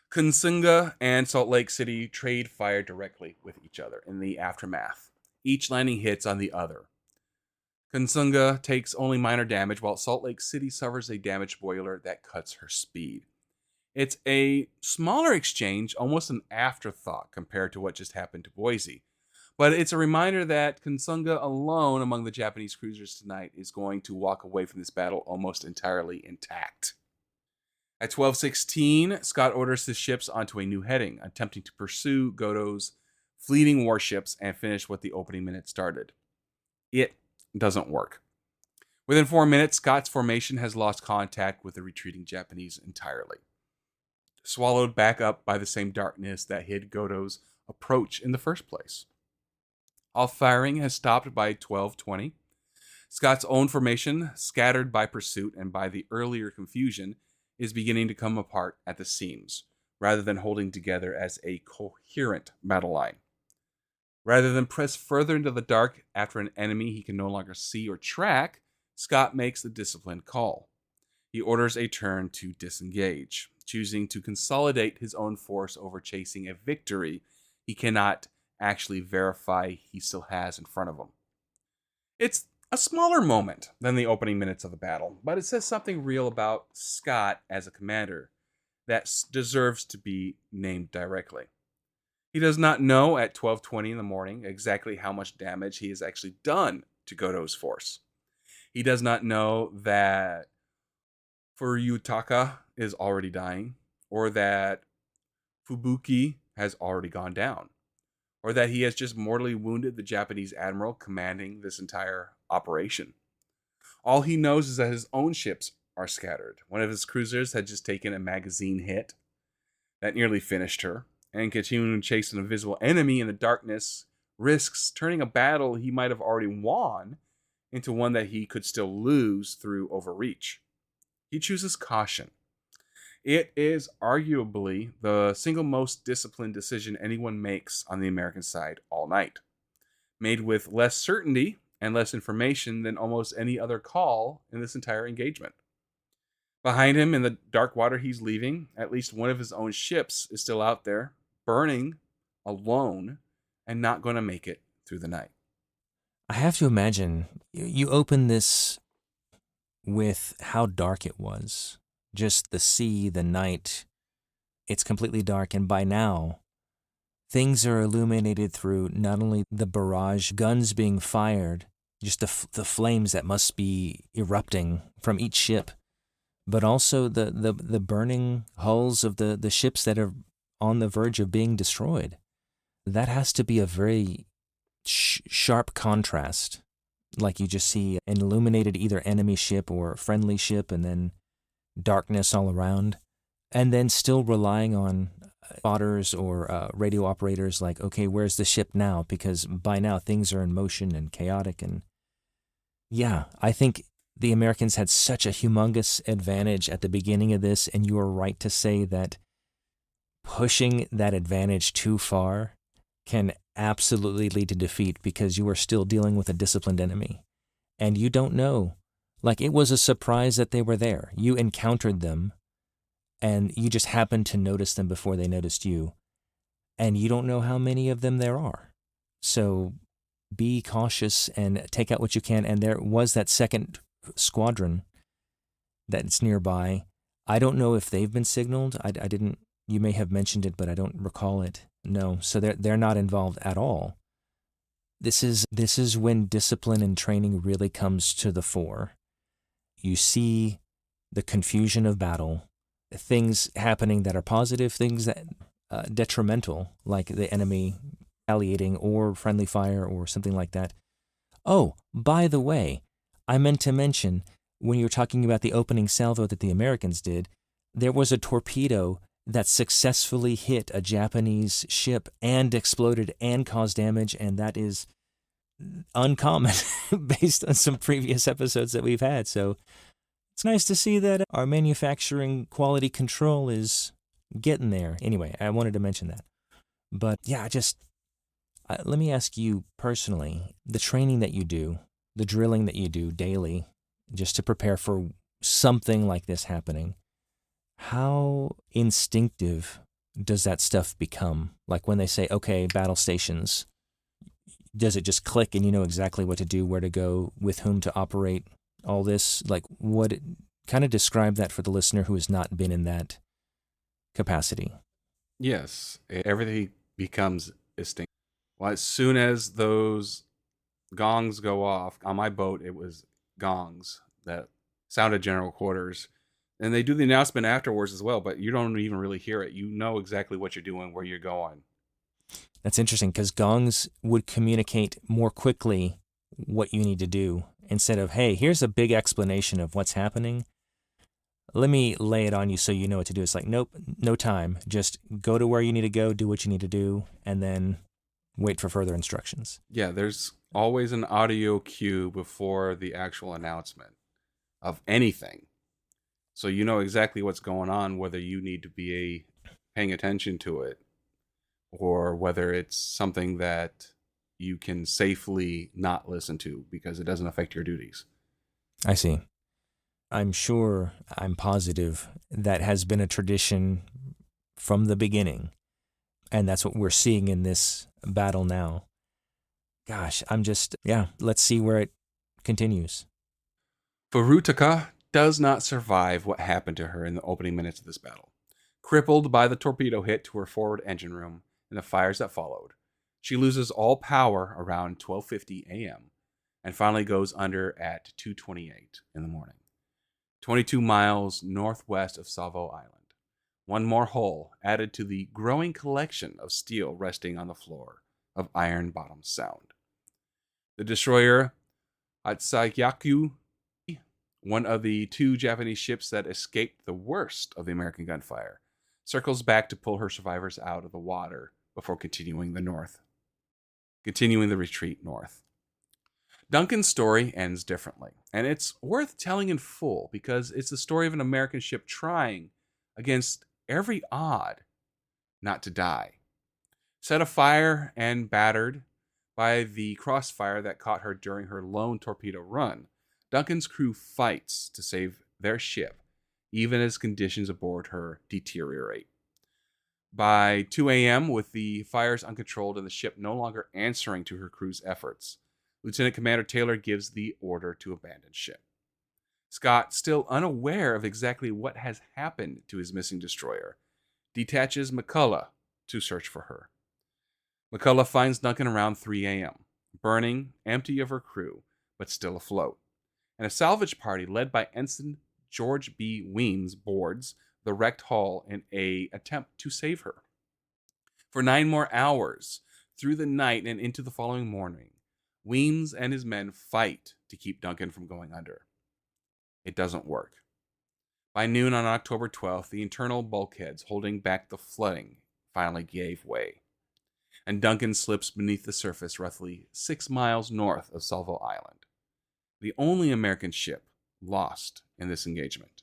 Kunsunga and Salt Lake City trade fire directly with each other in the aftermath, each landing hits on the other. Kunsunga takes only minor damage, while Salt Lake City suffers a damaged boiler that cuts her speed. It's a smaller exchange, almost an afterthought compared to what just happened to Boise. But it's a reminder that Kunsunga alone among the Japanese cruisers tonight is going to walk away from this battle almost entirely intact. At 12:16, Scott orders his ships onto a new heading, attempting to pursue Goto's fleeting warships and finish what the opening minute started. It doesn't work. Within 4 minutes, Scott's formation has lost contact with the retreating Japanese entirely, swallowed back up by the same darkness that hid Goto's approach in the first place. All firing has stopped by 12:20. Scott's own formation, scattered by pursuit and by the earlier confusion, is beginning to come apart at the seams, rather than holding together as a coherent battle line. Rather than press further into the dark after an enemy he can no longer see or track, Scott makes the disciplined call. He orders a turn to disengage, choosing to consolidate his own force over chasing a victory he cannot actually verify he still has in front of him. It's a smaller moment than the opening minutes of the battle, but it says something real about Scott as a commander that deserves to be named directly. He does not know at 12:20 in the morning exactly how much damage he has actually done to Goto's force. He does not know that Furutaka is already dying, or that Fubuki has already gone down, or that he has just mortally wounded the Japanese admiral commanding this entire operation. All he knows is that his own ships are scattered. One of his cruisers had just taken a magazine hit that nearly finished her, and continuing to chase an invisible enemy in the darkness risks turning a battle he might have already won into one that he could still lose through overreach. He chooses caution. It is arguably the single most disciplined decision anyone makes on the American side all night, made with less certainty and less information than almost any other call in this entire engagement. Behind him in the dark water he's leaving, at least one of his own ships is still out there, burning alone and not going to make it through the night. I have to imagine you open this with how dark it was. Just the sea, the night, it's completely dark. And by now, things are illuminated through not only the barrage guns being fired, just the flames that must be erupting from each ship, but also the burning hulls of the ships that are on the verge of being destroyed. That has to be a very sharp contrast. Like you just see an illuminated either enemy ship or friendly ship and then darkness all around. And then still relying on spotters or radio operators like, okay, where's the ship now? Because by now things are in motion and chaotic. And yeah, I think the Americans had such a humongous advantage at the beginning of this, and you are right to say that pushing that advantage too far can absolutely lead to defeat because you are still dealing with a disciplined enemy. And you don't know. Like, it was a surprise that they were there. You encountered them, and you just happened to notice them before they noticed you. And you don't know how many of them there are. So be cautious and take out what you can. And there was that second squadron that's nearby. I don't know if they've been signaled. I didn't. You may have mentioned it, but I don't recall it. No, so they're not involved at all. This is when discipline and training really comes to the fore. You see the confusion of battle, things happening that are positive, things that detrimental, like the enemy retaliating or friendly fire or something like that. Oh, by the way, I meant to mention when you were talking about the opening salvo that the Americans did, there was a torpedo that successfully hit a Japanese ship and exploded and caused damage, and that is uncommon based on some previous episodes that we've had. So it's nice to see that our manufacturing quality control is getting there. Anyway, I wanted to mention that. But yeah, let me ask you personally, the training that you do, the drilling that you do daily, just to prepare for something like this happening, how instinctive does that stuff become? Like when they say, okay, battle stations, does it just click and you know exactly what to do, where to go, with whom to operate, all this? Like, what kind of describe that for the listener who has not been in that capacity? Yes, everything becomes distinct. Well, as soon as those gongs go off, on my boat, it was gongs that sounded general quarters. And they do the announcement afterwards as well, but you don't even really hear it. You know exactly what you're doing, where you're going. That's interesting because gongs would communicate more quickly what you need to do instead of, hey, here's a big explanation of what's happening. Let me lay it on you so you know what to do. It's like, nope, no time. Just go to where you need to go, do what you need to do, and then wait for further instructions. Yeah, there's always an audio cue before the actual announcement of anything. So you know exactly what's going on, whether you need to be paying attention to it or whether it's something that you can safely not listen to because it doesn't affect your duties. I see. I'm sure, I'm positive that has been a tradition from the beginning. And that's what we're seeing in this battle now. Gosh, let's see where it continues. Furutaka does not survive what happened to her in the opening minutes of this battle. Crippled by the torpedo hit to her forward engine room and the fires that followed, she loses all power around 12:50 a.m. and finally goes under at 2:28 in the morning, 22 miles northwest of Savo Island. One more hole added to the growing collection of steel resting on the floor of Iron Bottom Sound. The destroyer Atsayakyu one of the two Japanese ships that escaped the worst of the American gunfire, circles back to pull her survivors out of the water before continuing the retreat north. Duncan's story ends differently, and it's worth telling in full because it's the story of an American ship trying, against every odd, not to die. Set afire and battered by the crossfire that caught her during her lone torpedo run, Duncan's crew fights to save their ship, even as conditions aboard her deteriorate. By 2 a.m., with the fires uncontrolled and the ship no longer answering to her crew's efforts, Lieutenant Commander Taylor gives the order to abandon ship. Scott, still unaware of exactly what has happened to his missing destroyer, detaches McCullough to search for her. McCullough finds Duncan around 3 a.m., burning, empty of her crew, but still afloat. And a salvage party led by Ensign George B. Weems boards the wrecked hull in an attempt to save her. For 9 more hours, through the night and into the following morning, Weems and his men fight to keep Duncan from going under. It doesn't work. By noon on October 12th, the internal bulkheads holding back the flooding finally gave way, and Duncan slips beneath the surface roughly 6 miles north of Salvo Island, the only American ship lost in this engagement.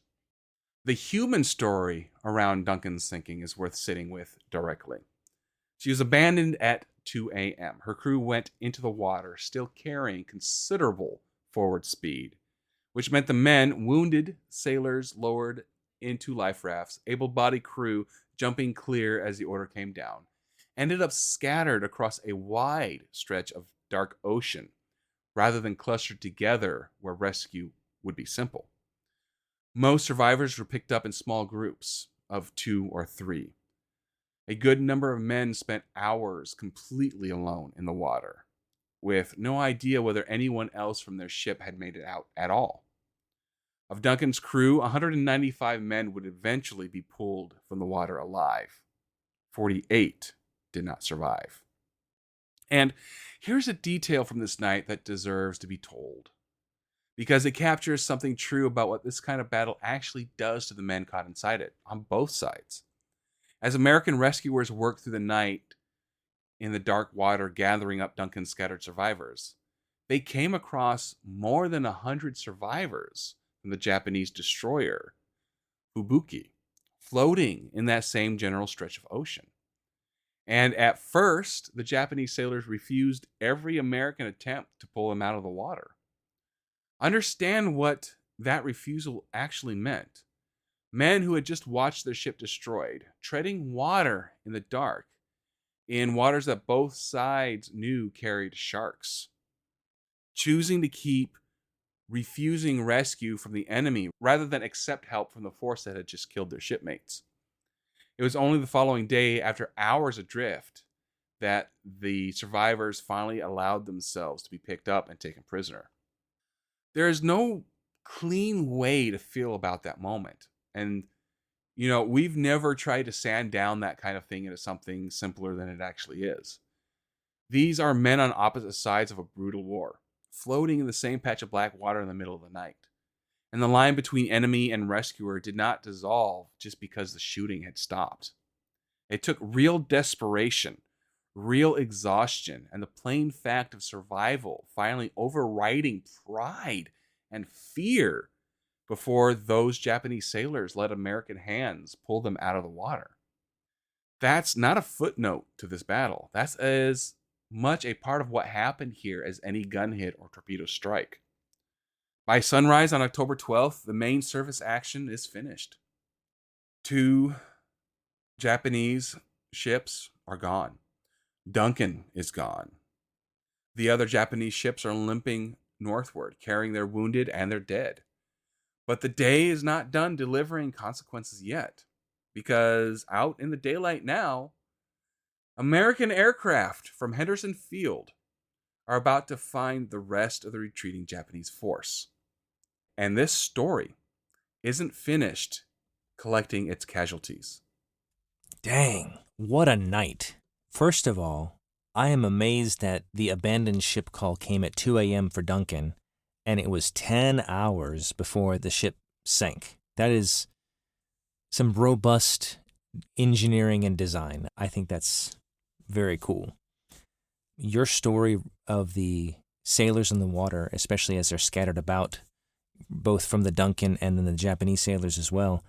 The human story around Duncan's sinking is worth sitting with directly. She was abandoned at 2 a.m. Her crew went into the water, still carrying considerable forward speed, which meant the men, wounded sailors lowered into life rafts, able-bodied crew jumping clear as the order came down, ended up scattered across a wide stretch of dark ocean rather than clustered together where rescue would be simple. Most survivors were picked up in small groups of 2 or 3. A good number of men spent hours completely alone in the water, with no idea whether anyone else from their ship had made it out at all. Of Duncan's crew, 195 men would eventually be pulled from the water alive. 48 did not survive. And here's a detail from this night that deserves to be told, because it captures something true about what this kind of battle actually does to the men caught inside it, on both sides. As American rescuers worked through the night in the dark water gathering up Duncan's scattered survivors, they came across more than 100 survivors from the Japanese destroyer, Fubuki, floating in that same general stretch of ocean. And at first, the Japanese sailors refused every American attempt to pull them out of the water. Understand what that refusal actually meant. Men who had just watched their ship destroyed, treading water in the dark, in waters that both sides knew carried sharks, choosing to keep refusing rescue from the enemy rather than accept help from the force that had just killed their shipmates. It was only the following day, after hours adrift, that the survivors finally allowed themselves to be picked up and taken prisoner. There is no clean way to feel about that moment. And, we've never tried to sand down that kind of thing into something simpler than it actually is. These are men on opposite sides of a brutal war, floating in the same patch of black water in the middle of the night. And the line between enemy and rescuer did not dissolve just because the shooting had stopped. It took real desperation, real exhaustion, and the plain fact of survival finally overriding pride and fear before those Japanese sailors let American hands pull them out of the water. That's not a footnote to this battle. That's as much a part of what happened here as any gun hit or torpedo strike. By sunrise on October 12th, the main surface action is finished. 2 Japanese ships are gone. Duncan is gone. The other Japanese ships are limping northward, carrying their wounded and their dead. But the day is not done delivering consequences yet, because out in the daylight now, American aircraft from Henderson Field are about to find the rest of the retreating Japanese force. And this story isn't finished collecting its casualties. Dang, what a night. First of all, I am amazed that the abandoned ship call came at 2 a.m. for Duncan, and it was 10 hours before the ship sank. That is some robust engineering and design. I think that's very cool. Your story of the sailors in the water, especially as they're scattered about, both from the Duncan and then the Japanese sailors as well,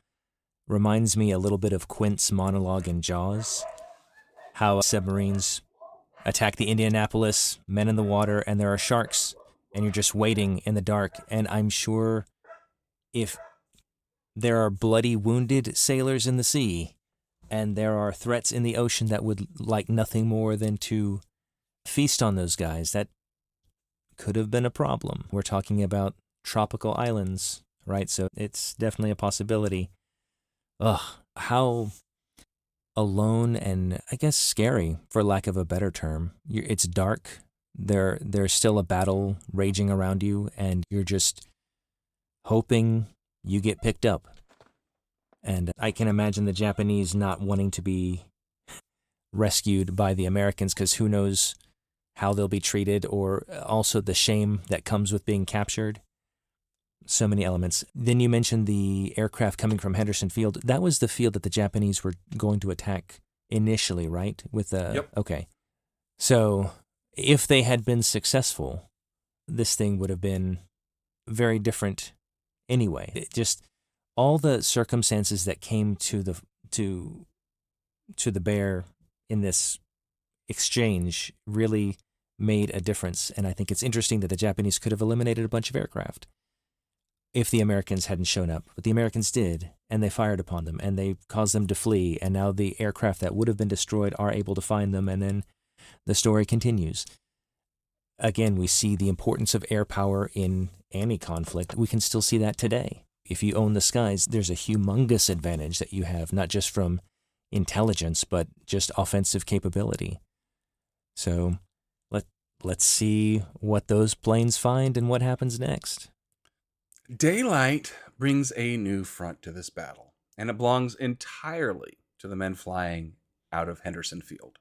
reminds me a little bit of Quint's monologue in Jaws, how submarines attack the Indianapolis, men in the water, and there are sharks, and you're just waiting in the dark. And I'm sure if there are bloody, wounded sailors in the sea, and there are threats in the ocean that would like nothing more than to feast on those guys, that could have been a problem. We're talking about tropical islands, right? So it's definitely a possibility. Ugh, how alone and I guess scary, for lack of a better term. It's dark. There's still a battle raging around you, and you're just hoping you get picked up. And I can imagine the Japanese not wanting to be rescued by the Americans, because who knows how they'll be treated, or also the shame that comes with being captured. So many elements. Then you mentioned the aircraft coming from Henderson Field. That was the field that the Japanese were going to attack initially, right? Yep. Okay. So if they had been successful, this thing would have been very different anyway. It just all the circumstances that came to the bear in this exchange really made a difference. And I think it's interesting that the Japanese could have eliminated a bunch of aircraft if the Americans hadn't shown up. But the Americans did, and they fired upon them, and they caused them to flee, and now the aircraft that would have been destroyed are able to find them, and then the story continues. Again, we see the importance of air power in any conflict. We can still see that today. If you own the skies, there's a humongous advantage that you have, not just from intelligence, but just offensive capability. So let's see what those planes find and what happens next. Daylight brings a new front to this battle, and it belongs entirely to the men flying out of Henderson Field.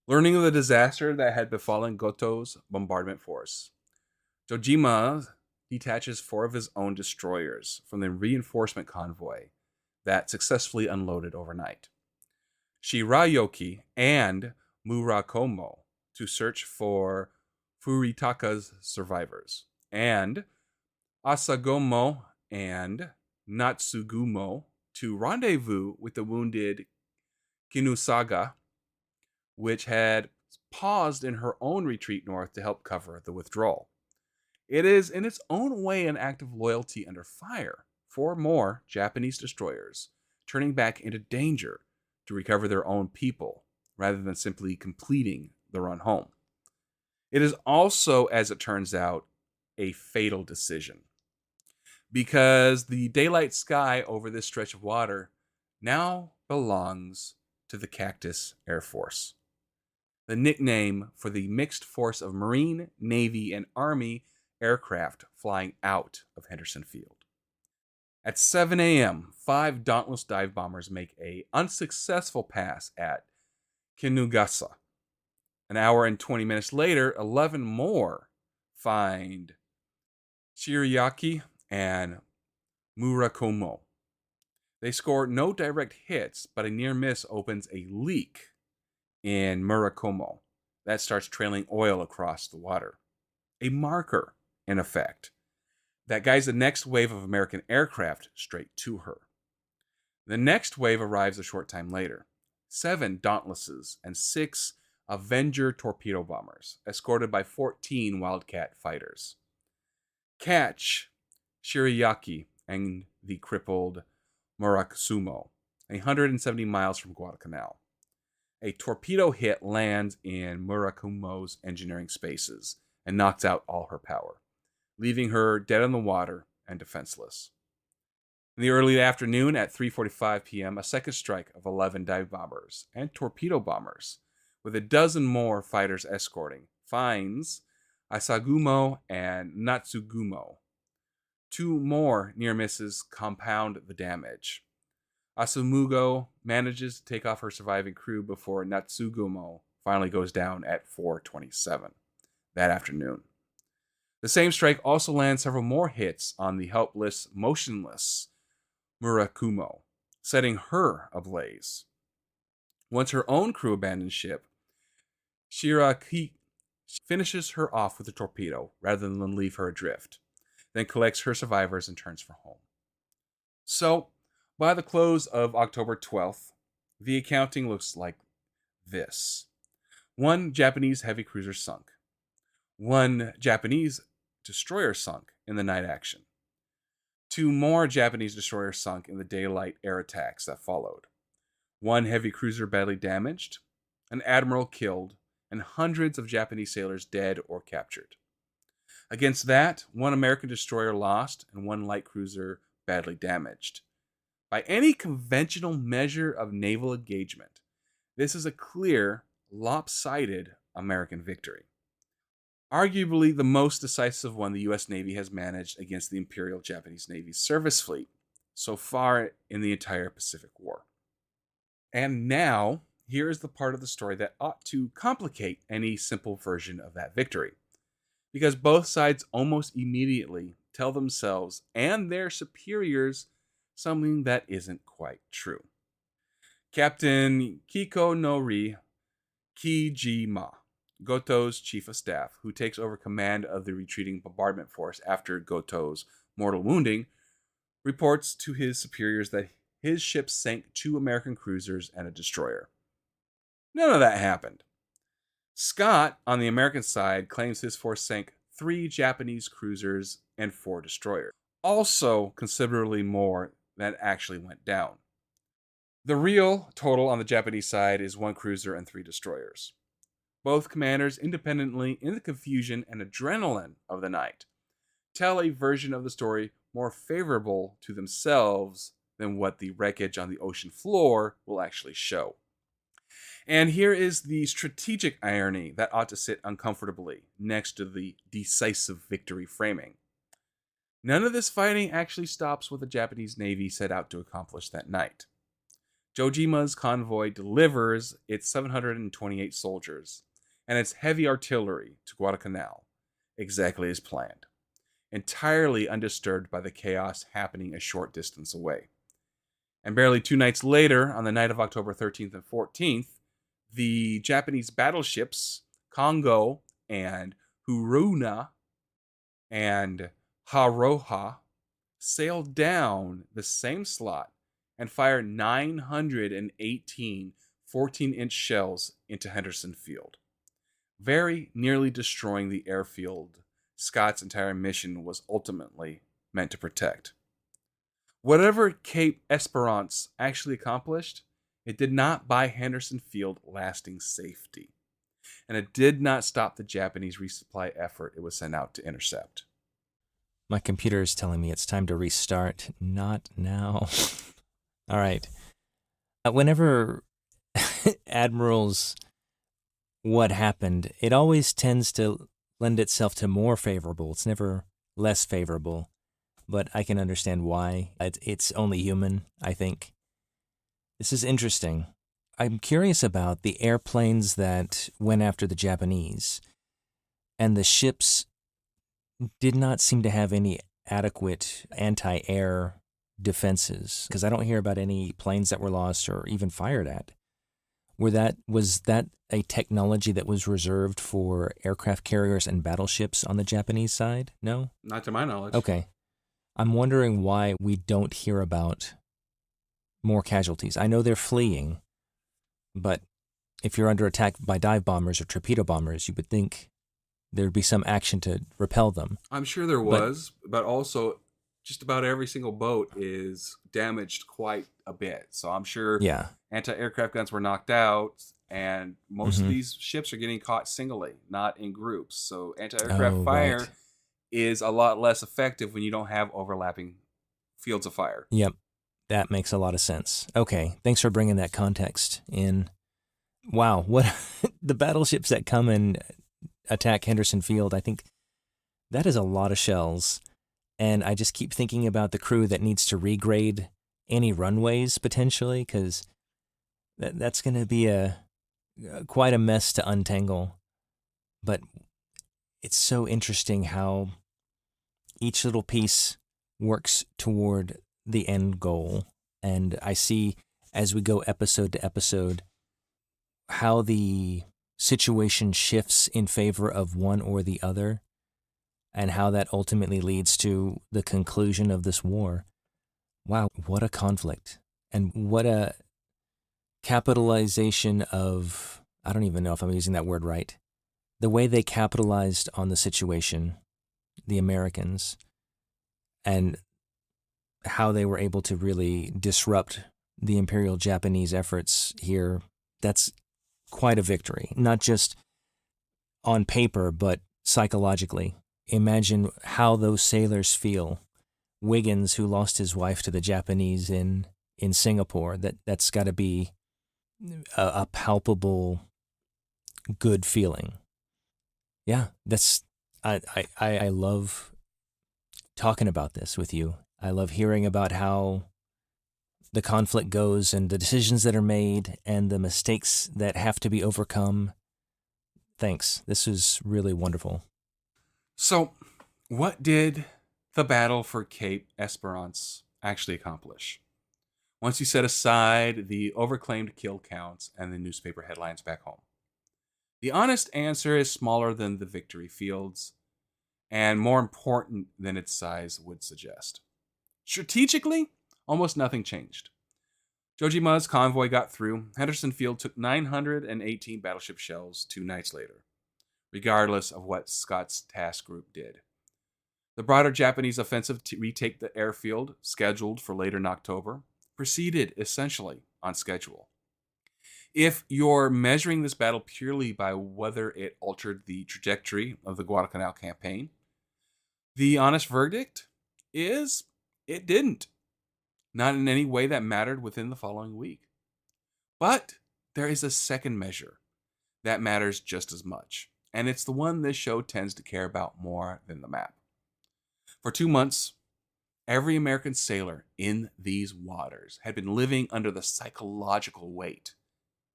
Learning of the disaster that had befallen Goto's bombardment force, Jojima detaches 4 of his own destroyers from the reinforcement convoy that successfully unloaded overnight. Shirayoki and Murakomo to search for Furitaka's survivors, and Asagomo and Natsugumo to rendezvous with the wounded Kinusaga, which had paused in her own retreat north to help cover the withdrawal. It is in its own way an act of loyalty under fire. 4 more Japanese destroyers turning back into danger to recover their own people rather than simply completing the run home. It is also, as it turns out, a fatal decision, because the daylight sky over this stretch of water now belongs to the Cactus Air Force, the nickname for the mixed force of Marine, Navy, and Army aircraft flying out of Henderson Field. At 7 a.m., 5 dauntless dive bombers make an unsuccessful pass at Kinugasa. An hour and 20 minutes later, 11 more find Shirayaki and Murakomo. They score no direct hits, but a near miss opens a leak in Murakomo that starts trailing oil across the water. A marker, in effect, that guides the next wave of American aircraft straight to her. The next wave arrives a short time later. 7 Dauntlesses and 6 Avenger torpedo bombers, escorted by 14 Wildcat fighters, catch Shirayaki and the crippled Murakusumo, 170 miles from Guadalcanal. A torpedo hit lands in Murakumo's engineering spaces and knocks out all her power, leaving her dead on the water and defenseless. In the early afternoon at 3:45 p.m., a second strike of 11 dive bombers and torpedo bombers, with a dozen more fighters escorting, finds Asagumo and Natsugumo. 2 more near misses compound the damage. Asumugo manages to take off her surviving crew before Natsugumo finally goes down at 4:27 that afternoon. The same strike also lands several more hits on the helpless, motionless Murakumo, setting her ablaze. Once her own crew abandons ship, Shiraki finishes her off with a torpedo rather than leave her adrift, then collects her survivors and turns for home. So, by the close of October 12th, the accounting looks like this. 1 Japanese heavy cruiser sunk. 1 Japanese destroyer sunk in the night action. 2 more Japanese destroyers sunk in the daylight air attacks that followed. 1 heavy cruiser badly damaged, an admiral killed, and hundreds of Japanese sailors dead or captured. Against that, 1 American destroyer lost and 1 light cruiser badly damaged. By any conventional measure of naval engagement, this is a clear, lopsided American victory. Arguably the most decisive one the U.S. Navy has managed against the Imperial Japanese Navy's surface fleet so far in the entire Pacific War. And now, here is the part of the story that ought to complicate any simple version of that victory, because both sides almost immediately tell themselves and their superiors something that isn't quite true. Captain Kikonori Kijima, Goto's chief of staff, who takes over command of the retreating bombardment force after Goto's mortal wounding, reports to his superiors that his ship sank 2 American cruisers and a destroyer. None of that happened. Scott, on the American side, claims his force sank 3 Japanese cruisers and 4 destroyers, also considerably more than actually went down. The real total on the Japanese side is 1 cruiser and 3 destroyers. Both commanders, independently, in the confusion and adrenaline of the night, tell a version of the story more favorable to themselves than what the wreckage on the ocean floor will actually show. And here is the strategic irony that ought to sit uncomfortably next to the decisive victory framing. None of this fighting actually stops what the Japanese Navy set out to accomplish that night. Jojima's convoy delivers its 728 soldiers and its heavy artillery to Guadalcanal, exactly as planned, entirely undisturbed by the chaos happening a short distance away. And barely 2 nights later, on the night of October 13th and 14th, the Japanese battleships Kongo and Huruna and Haroha sailed down the same slot and fired 918 14-inch shells into Henderson Field, very nearly destroying the airfield Scott's entire mission was ultimately meant to protect. Whatever Cape Esperance actually accomplished, it did not buy Henderson Field lasting safety, and it did not stop the Japanese resupply effort it was sent out to intercept. My computer is telling me it's time to restart. Not now. All right. Whenever admirals what happened, it always tends to lend itself to more favorable. It's never less favorable, but I can understand why. It's only human, I think. This is interesting. I'm curious about the airplanes that went after the Japanese, and the ships did not seem to have any adequate anti-air defenses, because I don't hear about any planes that were lost or even fired at. Was that a technology that was reserved for aircraft carriers and battleships on the Japanese side? No? Not to my knowledge. Okay. I'm wondering why we don't hear about more casualties. I know they're fleeing, but if you're under attack by dive bombers or torpedo bombers, you would think there'd be some action to repel them. I'm sure there was, but also just about every single boat is damaged quite a bit. So I'm sure anti-aircraft guns were knocked out, and most of these ships are getting caught singly, not in groups. So anti-aircraft fire is a lot less effective when you don't have overlapping fields of fire. Yep, that makes a lot of sense. Okay, thanks for bringing that context in. Wow, what the battleships that come and attack Henderson Field, I think that is a lot of shells. And I just keep thinking about the crew that needs to regrade any runways potentially, because that's going to be quite a mess to untangle. But it's so interesting how each little piece works toward the end goal. And I see as we go episode to episode how the situation shifts in favor of one or the other, and how that ultimately leads to the conclusion of this war. Wow, what a conflict. And what a capitalization of, I don't even know if I'm using that word right. The way they capitalized on the situation, the Americans, and how they were able to really disrupt the Imperial Japanese efforts here, that's quite a victory. Not just on paper, but psychologically. Imagine how those sailors feel. Wiggins, who lost his wife to the Japanese in Singapore, that's got to be a palpable good feeling. Yeah, that's I love talking about this with you. I love hearing about how the conflict goes and the decisions that are made and the mistakes that have to be overcome. Thanks. This is really wonderful. So, what did the battle for Cape Esperance actually accomplish? Once you set aside the overclaimed kill counts and the newspaper headlines back home, the honest answer is smaller than the victory fields and more important than its size would suggest. Strategically, almost nothing changed. Jojima's convoy got through. Henderson Field took 918 battleship shells 2 nights later, regardless of what Scott's task group did. The broader Japanese offensive to retake the airfield, scheduled for later in October, proceeded essentially on schedule. If you're measuring this battle purely by whether it altered the trajectory of the Guadalcanal campaign, the honest verdict is it didn't. Not in any way that mattered within the following week. But there is a second measure that matters just as much, and it's the one this show tends to care about more than the map. For 2 months, every American sailor in these waters had been living under the psychological weight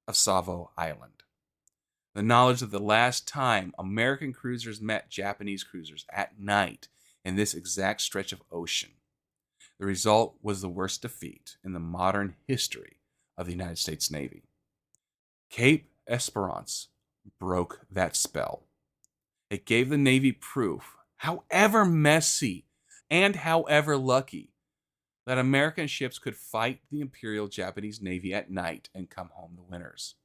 of Savo Island. The knowledge of the last time American cruisers met Japanese cruisers at night in this exact stretch of ocean. The result was the worst defeat in the modern history of the United States Navy. Cape Esperance broke that spell. It gave the Navy proof, however messy and however lucky, that American ships could fight the Imperial Japanese Navy at night and come home the winners.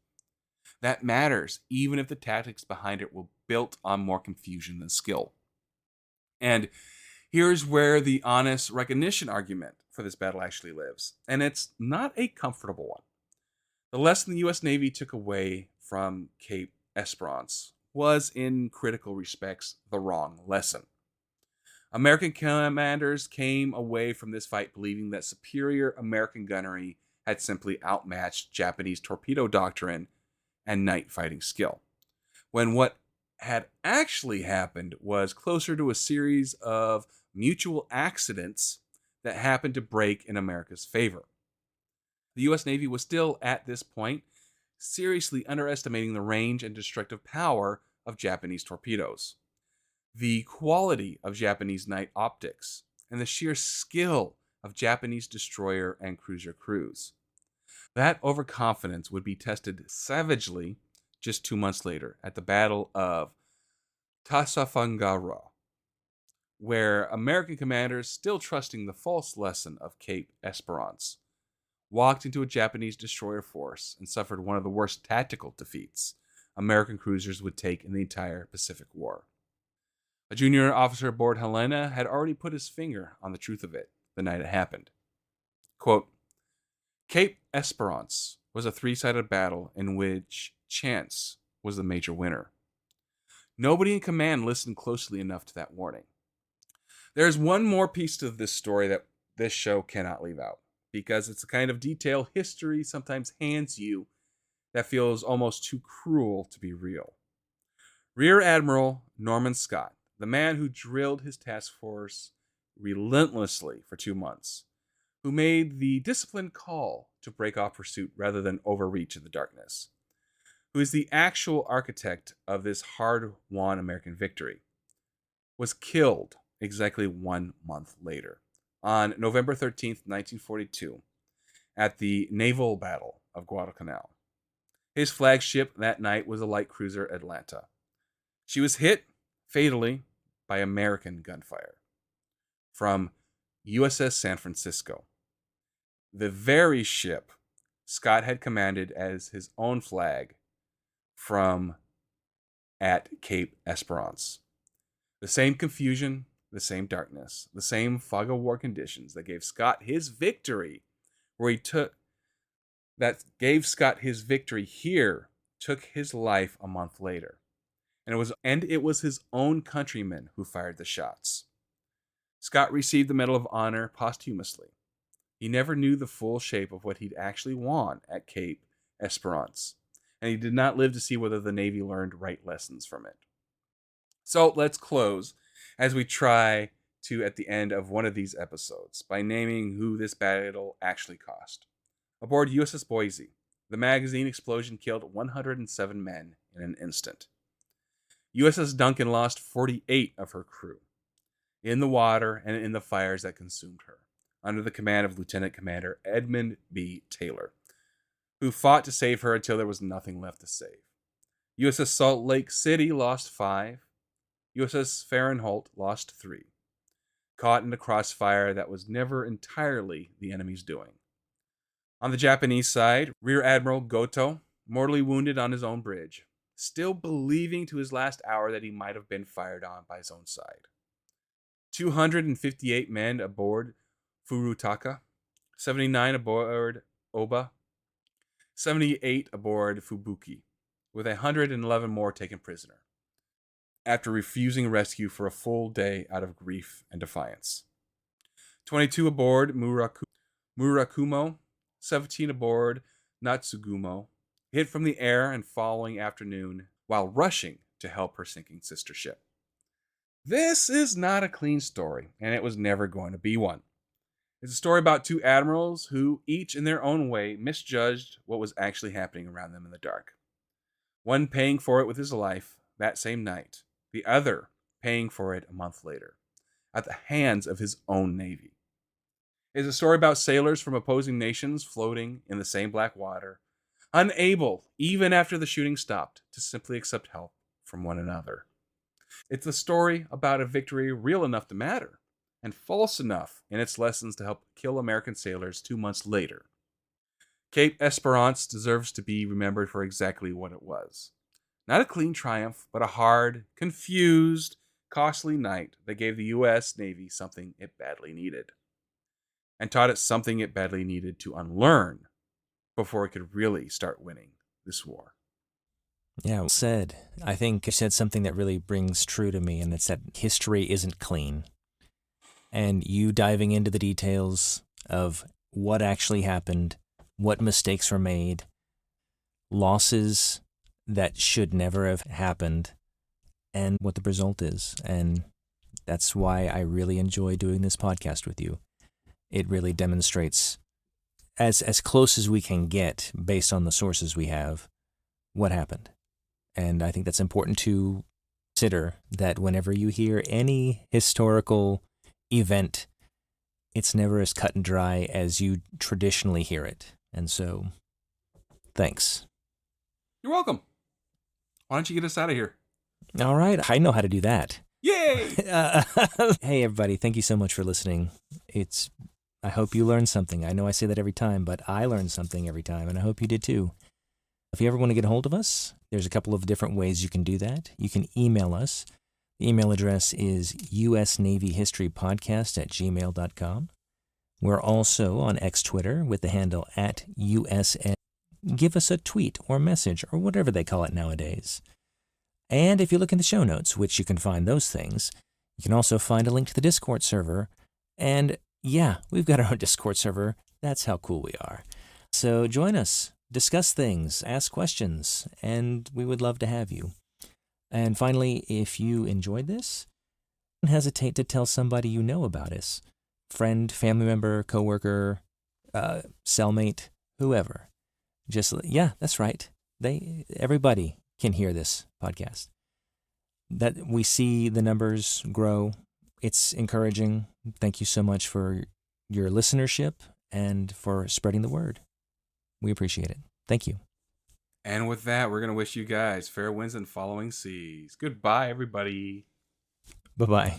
That matters, even if the tactics behind it were built on more confusion than skill. And here's where the honest recognition argument for this battle actually lives, and it's not a comfortable one. The lesson the U.S. Navy took away from Cape Esperance was, in critical respects, the wrong lesson. American commanders came away from this fight believing that superior American gunnery had simply outmatched Japanese torpedo doctrine and night fighting skill, when what had actually happened was closer to a series of mutual accidents that happened to break in America's favor. The U.S. Navy was still, at this point, seriously underestimating the range and destructive power of Japanese torpedoes, the quality of Japanese night optics, and the sheer skill of Japanese destroyer and cruiser crews. That overconfidence would be tested savagely just 2 months later at the Battle of Tasafangara, where American commanders, still trusting the false lesson of Cape Esperance, walked into a Japanese destroyer force and suffered one of the worst tactical defeats American cruisers would take in the entire Pacific War. A junior officer aboard Helena had already put his finger on the truth of it the night it happened. Quote, Cape Esperance was a three-sided battle in which chance was the major winner. Nobody in command listened closely enough to that warning. There's one more piece to this story that this show cannot leave out, because it's the kind of detail history sometimes hands you that feels almost too cruel to be real. Rear Admiral Norman Scott, the man who drilled his task force relentlessly for 2 months, who made the disciplined call to break off pursuit rather than overreach in the darkness, who is the actual architect of this hard-won American victory. was killed exactly 1 month later, on November 13th, 1942, at the naval battle of Guadalcanal. His flagship that night was a light cruiser Atlanta. She was hit fatally by American gunfire from USS San Francisco, the very ship Scott had commanded as his own flag from at Cape Esperance. The same confusion, the same darkness, the same fog of war conditions that gave Scott his victory, here, took his life a month later. And it was his own countrymen who fired the shots. Scott received the Medal of Honor posthumously. He never knew the full shape of what he'd actually won at Cape Esperance, and he did not live to see whether the Navy learned right lessons from it. So let's close, as we try to at the end of one of these episodes, by naming who this battle actually cost. Aboard USS Boise, the magazine explosion killed 107 men in an instant. USS Duncan lost 48 of her crew in the water and in the fires that consumed her, under the command of Lieutenant Commander Edmund B. Taylor, who fought to save her until there was nothing left to save. USS Salt Lake City lost 5. USS Fahrenheit lost 3, caught in a crossfire that was never entirely the enemy's doing. On the Japanese side, Rear Admiral Goto, mortally wounded on his own bridge, still believing to his last hour that he might have been fired on by his own side. 258 men aboard Furutaka, 79 aboard Oba, 78 aboard Fubuki, with 111 more taken prisoner, after refusing rescue for a full day out of grief and defiance. 22 aboard Murakumo, 17 aboard Natsugumo, hit from the air and following afternoon while rushing to help her sinking sister ship. This is not a clean story, and it was never going to be one. It's a story about two admirals who, each in their own way, misjudged what was actually happening around them in the dark. One paying for it with his life that same night, the other paying for it a month later, at the hands of his own navy. It's a story about sailors from opposing nations floating in the same black water, unable, even after the shooting stopped, to simply accept help from one another. It's a story about a victory real enough to matter, and false enough in its lessons to help kill American sailors 2 months later. Cape Esperance deserves to be remembered for exactly what it was. Not a clean triumph, but a hard, confused, costly night that gave the U.S. Navy something it badly needed, and taught it something it badly needed to unlearn before it could really start winning this war. Yeah, well said. I think you said something that really brings true to me, and it's that history isn't clean. And you diving into the details of what actually happened, what mistakes were made, losses that should never have happened, and what the result is. And that's why I really enjoy doing this podcast with you. It really demonstrates, as close as we can get based on the sources we have, what happened. And I think that's important to consider, that whenever you hear any historical event, it's never as cut and dry as you traditionally hear it. And so, thanks. You're welcome. Why don't you get us out of here? All right, I know how to do that. Yay! Hey, everybody, thank you so much for listening. I hope you learned something. I know I say that every time, but I learned something every time, and I hope you did too. If you ever want to get a hold of us, there's a couple of different ways you can do that. You can email us. The email address is usnavyhistorypodcast@gmail.com. We're also on X Twitter with the handle @USN. Give us a tweet or message or whatever they call it nowadays. And if you look in the show notes, which you can find those things, you can also find a link to the Discord server. And yeah, we've got our own Discord server. That's how cool we are. So join us, discuss things, ask questions, and we would love to have you. And finally, if you enjoyed this, don't hesitate to tell somebody you know about us. Friend, family member, coworker, cellmate, whoever. Yeah, that's right. Everybody can hear this podcast. that we see the numbers grow. It's encouraging. Thank you so much for your listenership and for spreading the word. We appreciate it. Thank you. And with that, we're going to wish you guys fair winds and following seas. Goodbye, everybody. Bye-bye.